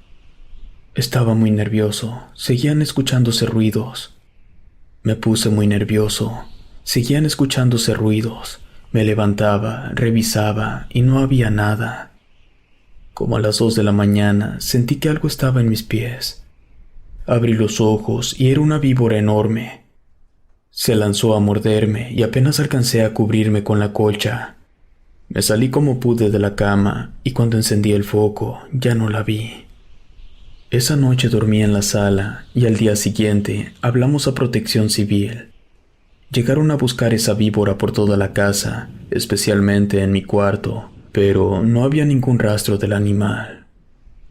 Estaba muy nervioso, seguían escuchándose ruidos. Me puse muy nervioso, seguían escuchándose ruidos. Me levantaba, revisaba y no había nada. Como a las 2 de la mañana sentí que algo estaba en mis pies. Abrí los ojos y era una víbora enorme. Se lanzó a morderme y apenas alcancé a cubrirme con la colcha. Me salí como pude de la cama y cuando encendí el foco ya no la vi. Esa noche dormí en la sala y al día siguiente hablamos a Protección Civil. Llegaron a buscar esa víbora por toda la casa, especialmente en mi cuarto, pero no había ningún rastro del animal.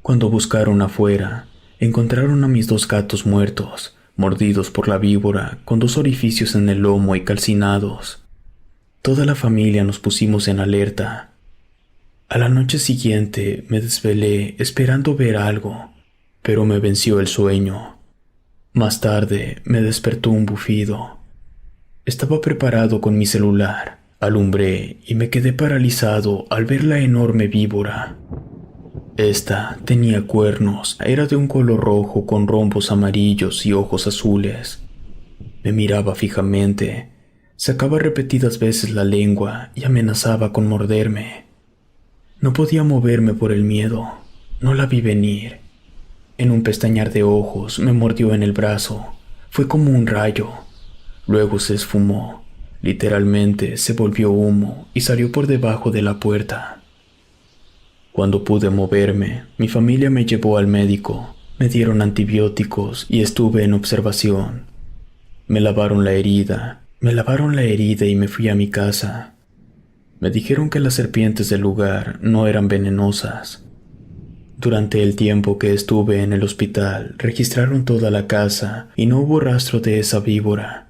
Cuando buscaron afuera, encontraron a mis 2 gatos muertos, mordidos por la víbora, con 2 orificios en el lomo y calcinados. Toda la familia nos pusimos en alerta. A la noche siguiente me desvelé esperando ver algo, pero me venció el sueño. Más tarde me despertó un bufido. Estaba preparado con mi celular, alumbré y me quedé paralizado al ver la enorme víbora. Esta tenía cuernos, era de un color rojo con rombos amarillos y ojos azules. Me miraba fijamente, sacaba repetidas veces la lengua y amenazaba con morderme. No podía moverme por el miedo, no la vi venir. En un pestañear de ojos me mordió en el brazo, fue como un rayo. Luego se esfumó, literalmente se volvió humo y salió por debajo de la puerta. Cuando pude moverme, mi familia me llevó al médico, me dieron antibióticos y estuve en observación. Me lavaron la herida y me fui a mi casa. Me dijeron que las serpientes del lugar no eran venenosas. Durante el tiempo que estuve en el hospital, registraron toda la casa y no hubo rastro de esa víbora.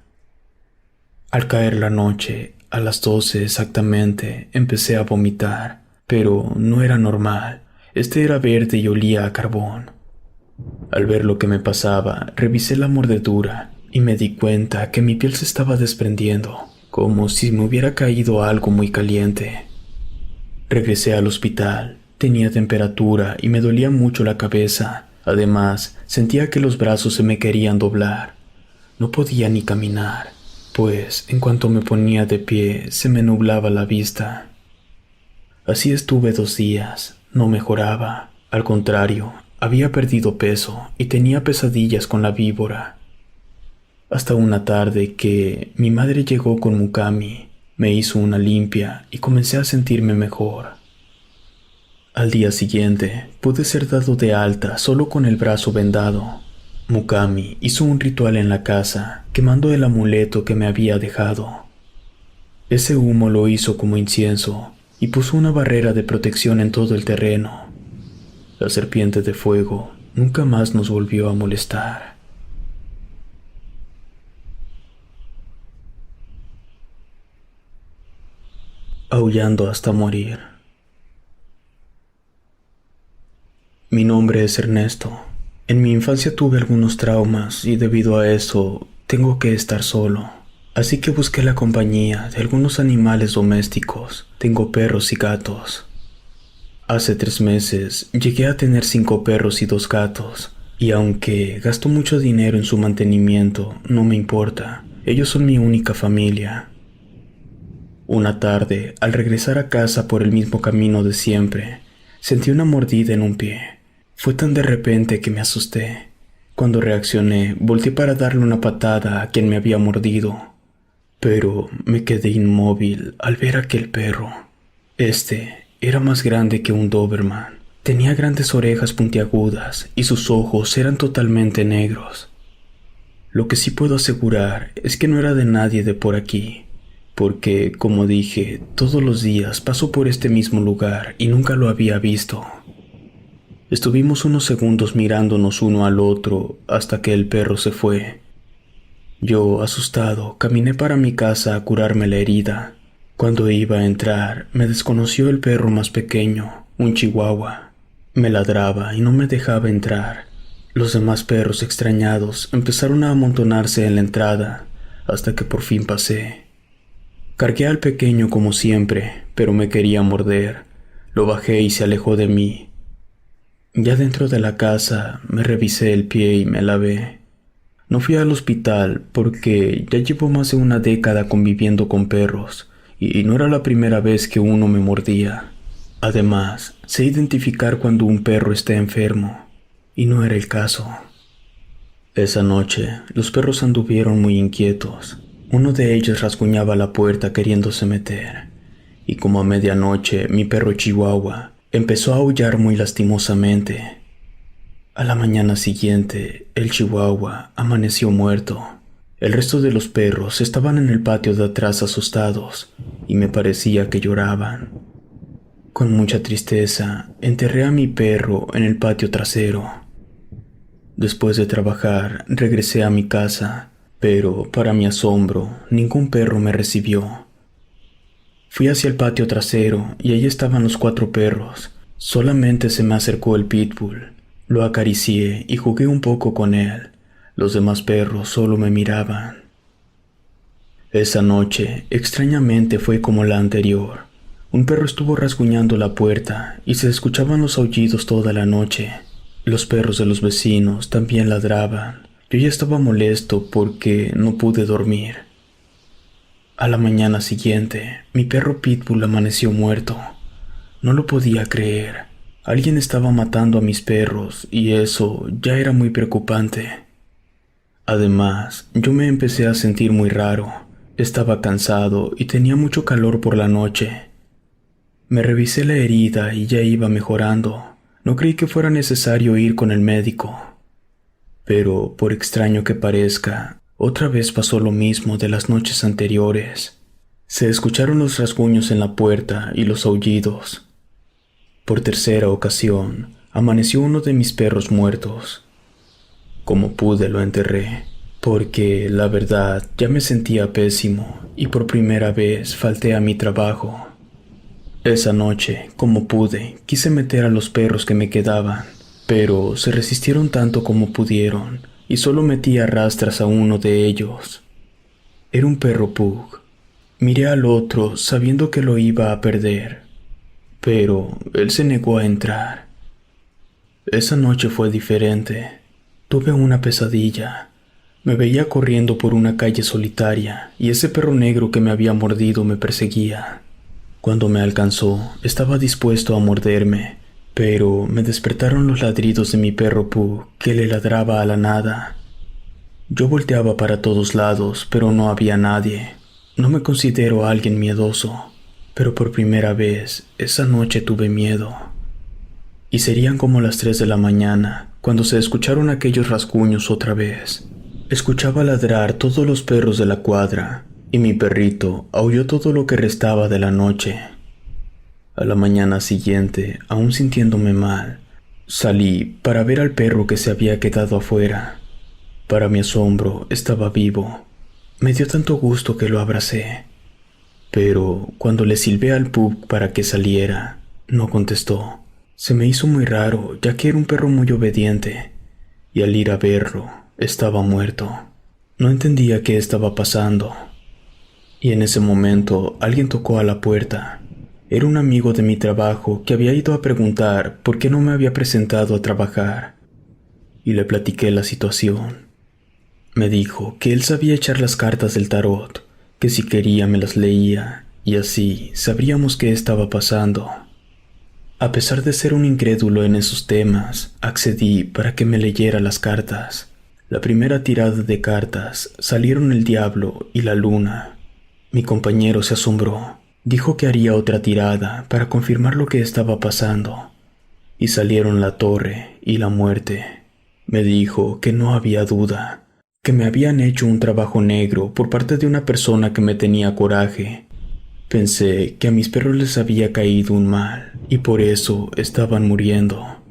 Al caer la noche, a las 12 exactamente, empecé a vomitar, pero no era normal. Este era verde y olía a carbón. Al ver lo que me pasaba, revisé la mordedura y me di cuenta que mi piel se estaba desprendiendo, como si me hubiera caído algo muy caliente. Regresé al hospital, tenía temperatura y me dolía mucho la cabeza. Además, sentía que los brazos se me querían doblar. No podía ni caminar, pues en cuanto me ponía de pie se me nublaba la vista. Así estuve 2 días, no mejoraba, al contrario, había perdido peso y tenía pesadillas con la víbora. Hasta una tarde que mi madre llegó con Mukami, me hizo una limpia y comencé a sentirme mejor. Al día siguiente pude ser dado de alta solo con el brazo vendado. Mukami hizo un ritual en la casa, quemando el amuleto que me había dejado. Ese humo lo hizo como incienso y puso una barrera de protección en todo el terreno. La serpiente de fuego nunca más nos volvió a molestar. Aullando hasta morir. Mi nombre es Ernesto. En mi infancia tuve algunos traumas y debido a eso tengo que estar solo. Así que busqué la compañía de algunos animales domésticos. Tengo perros y gatos. Hace 3 meses llegué a tener 5 perros y 2 gatos, y aunque gasto mucho dinero en su mantenimiento, no me importa. Ellos son mi única familia. Una tarde, al regresar a casa por el mismo camino de siempre, sentí una mordida en un pie. Fue tan de repente que me asusté. Cuando reaccioné, volteé para darle una patada a quien me había mordido, pero me quedé inmóvil al ver a aquel perro. Era más grande que un Doberman. Tenía grandes orejas puntiagudas y sus ojos eran totalmente negros. Lo que sí puedo asegurar es que no era de nadie de por aquí, porque, como dije, todos los días paso por este mismo lugar y nunca lo había visto. Estuvimos unos segundos mirándonos uno al otro hasta que el perro se fue. Yo, asustado, caminé para mi casa a curarme la herida. Cuando iba a entrar, me desconoció el perro más pequeño, un chihuahua. Me ladraba y no me dejaba entrar. Los demás perros extrañados empezaron a amontonarse en la entrada, hasta que por fin pasé. Cargué al pequeño como siempre, pero me quería morder. Lo bajé y se alejó de mí. Ya dentro de la casa, me revisé el pie y me lavé. No fui al hospital porque ya llevo más de una década conviviendo con perros, y no era la primera vez que uno me mordía. Además, sé identificar cuando un perro está enfermo, y no era el caso. Esa noche, los perros anduvieron muy inquietos. Uno de ellos rasguñaba la puerta queriéndose meter, y como a medianoche mi perro Chihuahua empezó a aullar muy lastimosamente. A la mañana siguiente, el Chihuahua amaneció muerto. El resto de los perros estaban en el patio de atrás asustados, y me parecía que lloraban. Con mucha tristeza, enterré a mi perro en el patio trasero. Después de trabajar, regresé a mi casa, pero, para mi asombro, ningún perro me recibió. Fui hacia el patio trasero y allí estaban los 4 perros. Solamente se me acercó el pitbull. Lo acaricié y jugué un poco con él. Los demás perros solo me miraban. Esa noche, extrañamente, fue como la anterior. Un perro estuvo rasguñando la puerta y se escuchaban los aullidos toda la noche. Los perros de los vecinos también ladraban. Yo ya estaba molesto porque no pude dormir. A la mañana siguiente, mi perro Pitbull amaneció muerto. No lo podía creer. Alguien estaba matando a mis perros y eso ya era muy preocupante. Además, yo me empecé a sentir muy raro. Estaba cansado y tenía mucho calor por la noche. Me revisé la herida y ya iba mejorando. No creí que fuera necesario ir con el médico. Pero, por extraño que parezca, otra vez pasó lo mismo de las noches anteriores. Se escucharon los rasguños en la puerta y los aullidos. Por tercera ocasión, amaneció uno de mis perros muertos. Como pude lo enterré, porque, la verdad, ya me sentía pésimo y por primera vez falté a mi trabajo. Esa noche, como pude, quise meter a los perros que me quedaban, pero se resistieron tanto como pudieron y solo metí a rastras a uno de ellos. Era un perro pug. Miré al otro sabiendo que lo iba a perder, pero él se negó a entrar. Esa noche fue diferente. Tuve una pesadilla. Me veía corriendo por una calle solitaria y ese perro negro que me había mordido me perseguía. Cuando me alcanzó, estaba dispuesto a morderme, pero me despertaron los ladridos de mi perro Pooh, que le ladraba a la nada. Yo volteaba para todos lados, pero no había nadie. No me considero alguien miedoso, pero por primera vez, esa noche tuve miedo. Y serían como las 3 de la mañana, cuando se escucharon aquellos rasguños otra vez. Escuchaba ladrar todos los perros de la cuadra, y mi perrito aulló todo lo que restaba de la noche. A la mañana siguiente, aún sintiéndome mal, salí para ver al perro que se había quedado afuera. Para mi asombro, estaba vivo. Me dio tanto gusto que lo abracé. Pero cuando le silbé al pug para que saliera, no contestó. Se me hizo muy raro, ya que era un perro muy obediente, y al ir a verlo, estaba muerto. No entendía qué estaba pasando. Y en ese momento alguien tocó a la puerta. Era un amigo de mi trabajo que había ido a preguntar por qué no me había presentado a trabajar. Y le platiqué la situación. Me dijo que él sabía echar las cartas del tarot, que si quería me las leía, y así sabríamos qué estaba pasando. A pesar de ser un incrédulo en esos temas, accedí para que me leyera las cartas. La primera tirada de cartas salieron el diablo y la luna. Mi compañero se asombró. Dijo que haría otra tirada para confirmar lo que estaba pasando. Y salieron la torre y la muerte. Me dijo que no había duda, que me habían hecho un trabajo negro por parte de una persona que me tenía coraje. Pensé que a mis perros les había caído un mal y por eso estaban muriendo.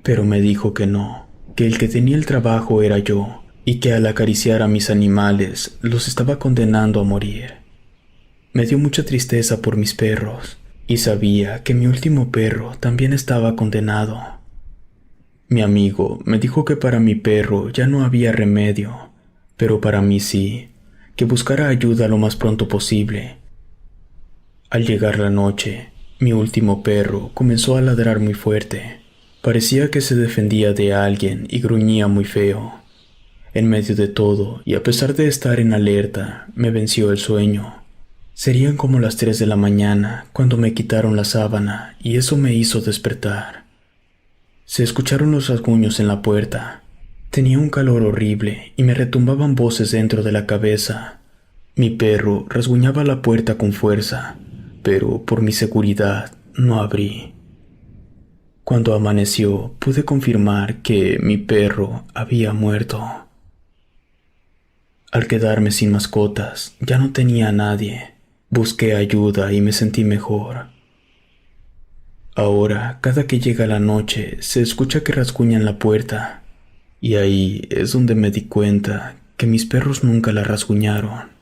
Pero me dijo que no, que el que tenía el trabajo era yo y que al acariciar a mis animales los estaba condenando a morir. Me dio mucha tristeza por mis perros y sabía que mi último perro también estaba condenado. Mi amigo me dijo que para mi perro ya no había remedio, pero para mí sí, que buscara ayuda lo más pronto posible. Al llegar la noche, mi último perro comenzó a ladrar muy fuerte. Parecía que se defendía de alguien y gruñía muy feo. En medio de todo, y a pesar de estar en alerta, me venció el sueño. Serían como las 3 de la mañana cuando me quitaron la sábana y eso me hizo despertar. Se escucharon los rasguños en la puerta. Tenía un calor horrible y me retumbaban voces dentro de la cabeza. Mi perro rasguñaba la puerta con fuerza, pero por mi seguridad no abrí. Cuando amaneció, pude confirmar que mi perro había muerto. Al quedarme sin mascotas, ya no tenía a nadie. Busqué ayuda y me sentí mejor. Ahora, cada que llega la noche, se escucha que rasguñan la puerta, y ahí es donde me di cuenta que mis perros nunca la rasguñaron.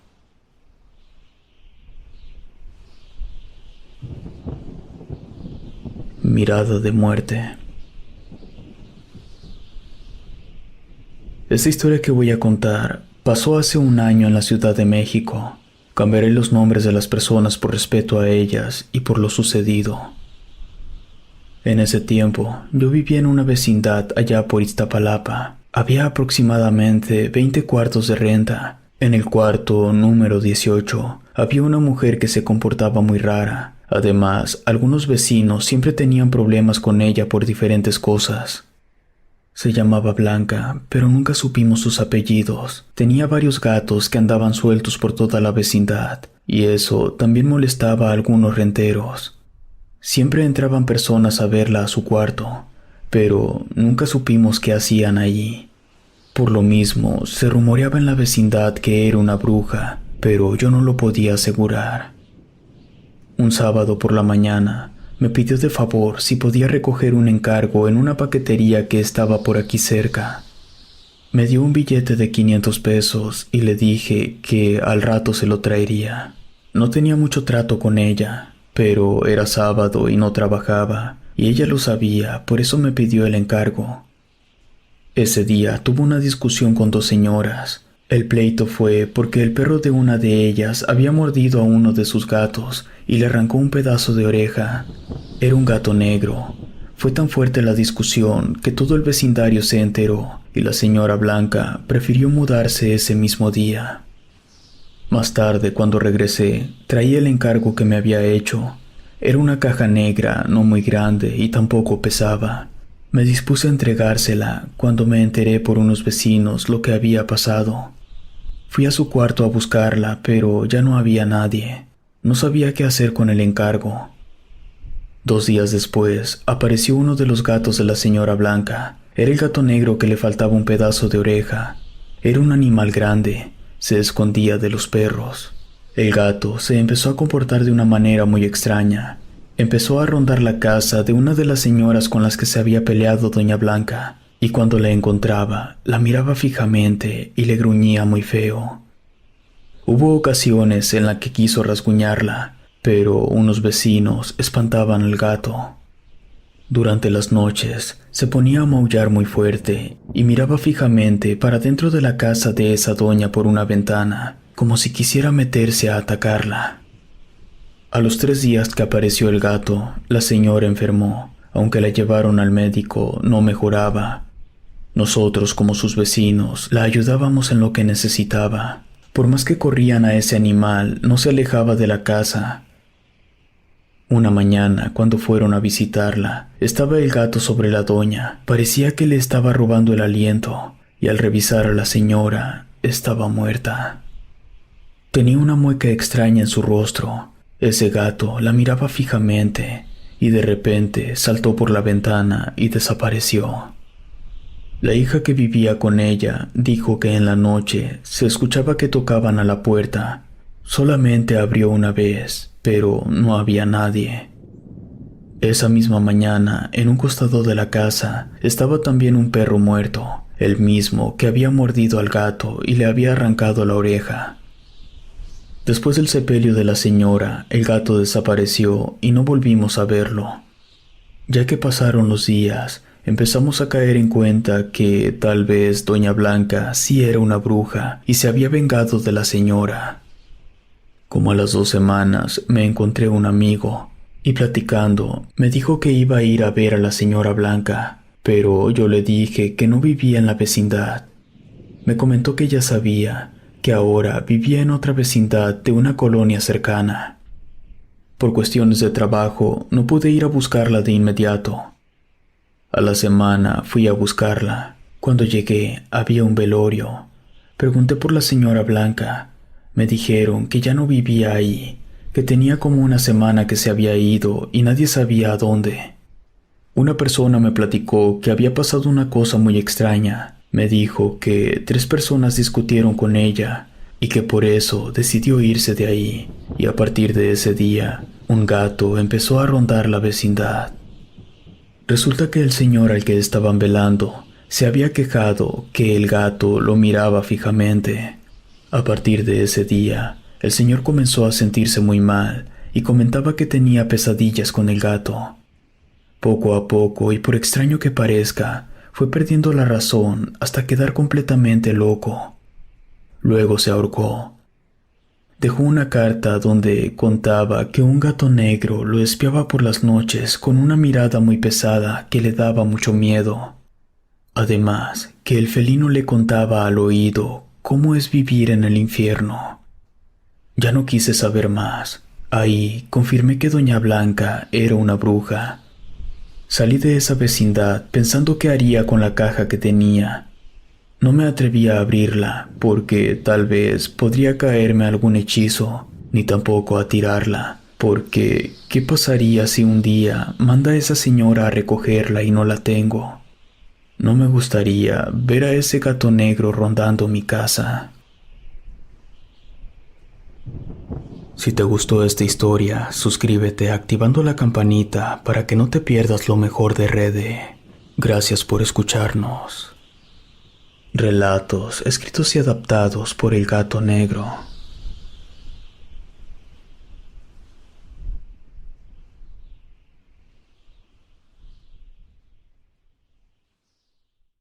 Mirada de muerte. Esta historia que voy a contar pasó hace un año en la Ciudad de México. Cambiaré los nombres de las personas por respeto a ellas y por lo sucedido. En ese tiempo, yo vivía en una vecindad allá por Iztapalapa. Había aproximadamente 20 cuartos de renta. En el cuarto número 18 había una mujer que se comportaba muy rara. Además, algunos vecinos siempre tenían problemas con ella por diferentes cosas. Se llamaba Blanca, pero nunca supimos sus apellidos. Tenía varios gatos que andaban sueltos por toda la vecindad, y eso también molestaba a algunos renteros. Siempre entraban personas a verla a su cuarto, pero nunca supimos qué hacían allí. Por lo mismo, se rumoreaba en la vecindad que era una bruja, pero yo no lo podía asegurar. Un sábado por la mañana, me pidió de favor si podía recoger un encargo en una paquetería que estaba por aquí cerca. Me dio un billete de 500 pesos y le dije que al rato se lo traería. No tenía mucho trato con ella, pero era sábado y no trabajaba, y ella lo sabía, por eso me pidió el encargo. Ese día tuvo una discusión con dos señoras. El pleito fue porque el perro de una de ellas había mordido a uno de sus gatos y le arrancó un pedazo de oreja. Era un gato negro. Fue tan fuerte la discusión que todo el vecindario se enteró y la señora Blanca prefirió mudarse ese mismo día. Más tarde, cuando regresé, traía el encargo que me había hecho. Era una caja negra, no muy grande y tampoco pesaba. Me dispuse a entregársela cuando me enteré por unos vecinos lo que había pasado. Fui a su cuarto a buscarla, pero ya no había nadie. No sabía qué hacer con el encargo. 2 días después, apareció uno de los gatos de la señora Blanca. Era el gato negro que le faltaba un pedazo de oreja. Era un animal grande. Se escondía de los perros. El gato se empezó a comportar de una manera muy extraña. Empezó a rondar la casa de una de las señoras con las que se había peleado doña Blanca, y cuando la encontraba, la miraba fijamente y le gruñía muy feo. Hubo ocasiones en las que quiso rasguñarla, pero unos vecinos espantaban al gato. Durante las noches, se ponía a maullar muy fuerte y miraba fijamente para dentro de la casa de esa doña por una ventana, como si quisiera meterse a atacarla. A los 3 días que apareció el gato, la señora enfermó. Aunque la llevaron al médico, no mejoraba. Nosotros, como sus vecinos, la ayudábamos en lo que necesitaba. Por más que corrían a ese animal, no se alejaba de la casa. Una mañana, cuando fueron a visitarla, estaba el gato sobre la doña. Parecía que le estaba robando el aliento, y al revisar a la señora, estaba muerta. Tenía una mueca extraña en su rostro. Ese gato la miraba fijamente, y de repente saltó por la ventana y desapareció. La hija que vivía con ella dijo que en la noche se escuchaba que tocaban a la puerta. Solamente abrió una vez, pero no había nadie. Esa misma mañana, en un costado de la casa, estaba también un perro muerto, el mismo que había mordido al gato y le había arrancado la oreja. Después del sepelio de la señora, el gato desapareció y no volvimos a verlo. Ya que pasaron los días, empezamos a caer en cuenta que tal vez doña Blanca sí era una bruja y se había vengado de la señora. Como a las 2 semanas me encontré un amigo y platicando me dijo que iba a ir a ver a la señora Blanca, pero yo le dije que no vivía en la vecindad. Me comentó que ya sabía que ahora vivía en otra vecindad de una colonia cercana. Por cuestiones de trabajo no pude ir a buscarla de inmediato. A la semana fui a buscarla. Cuando llegué había un velorio. Pregunté por la señora Blanca. Me dijeron que ya no vivía ahí, que tenía como una semana que se había ido y nadie sabía a dónde. Una persona me platicó que había pasado una cosa muy extraña. Me dijo que 3 personas discutieron con ella y que por eso decidió irse de ahí, y a partir de ese día, un gato empezó a rondar la vecindad. Resulta que el señor al que estaban velando se había quejado que el gato lo miraba fijamente. A partir de ese día, el señor comenzó a sentirse muy mal y comentaba que tenía pesadillas con el gato. Poco a poco, y por extraño que parezca, fue perdiendo la razón hasta quedar completamente loco. Luego se ahorcó. Dejó una carta donde contaba que un gato negro lo espiaba por las noches con una mirada muy pesada que le daba mucho miedo. Además, que el felino le contaba al oído cómo es vivir en el infierno. Ya no quise saber más. Ahí confirmé que doña Blanca era una bruja. Salí de esa vecindad pensando qué haría con la caja que tenía. No me atreví a abrirla porque tal vez podría caerme algún hechizo, ni tampoco a tirarla, porque ¿qué pasaría si un día manda a esa señora a recogerla y no la tengo? No me gustaría ver a ese gato negro rondando mi casa. Si te gustó esta historia, suscríbete activando la campanita para que no te pierdas lo mejor de Rede. Gracias por escucharnos. Relatos escritos y adaptados por El Gato Negro.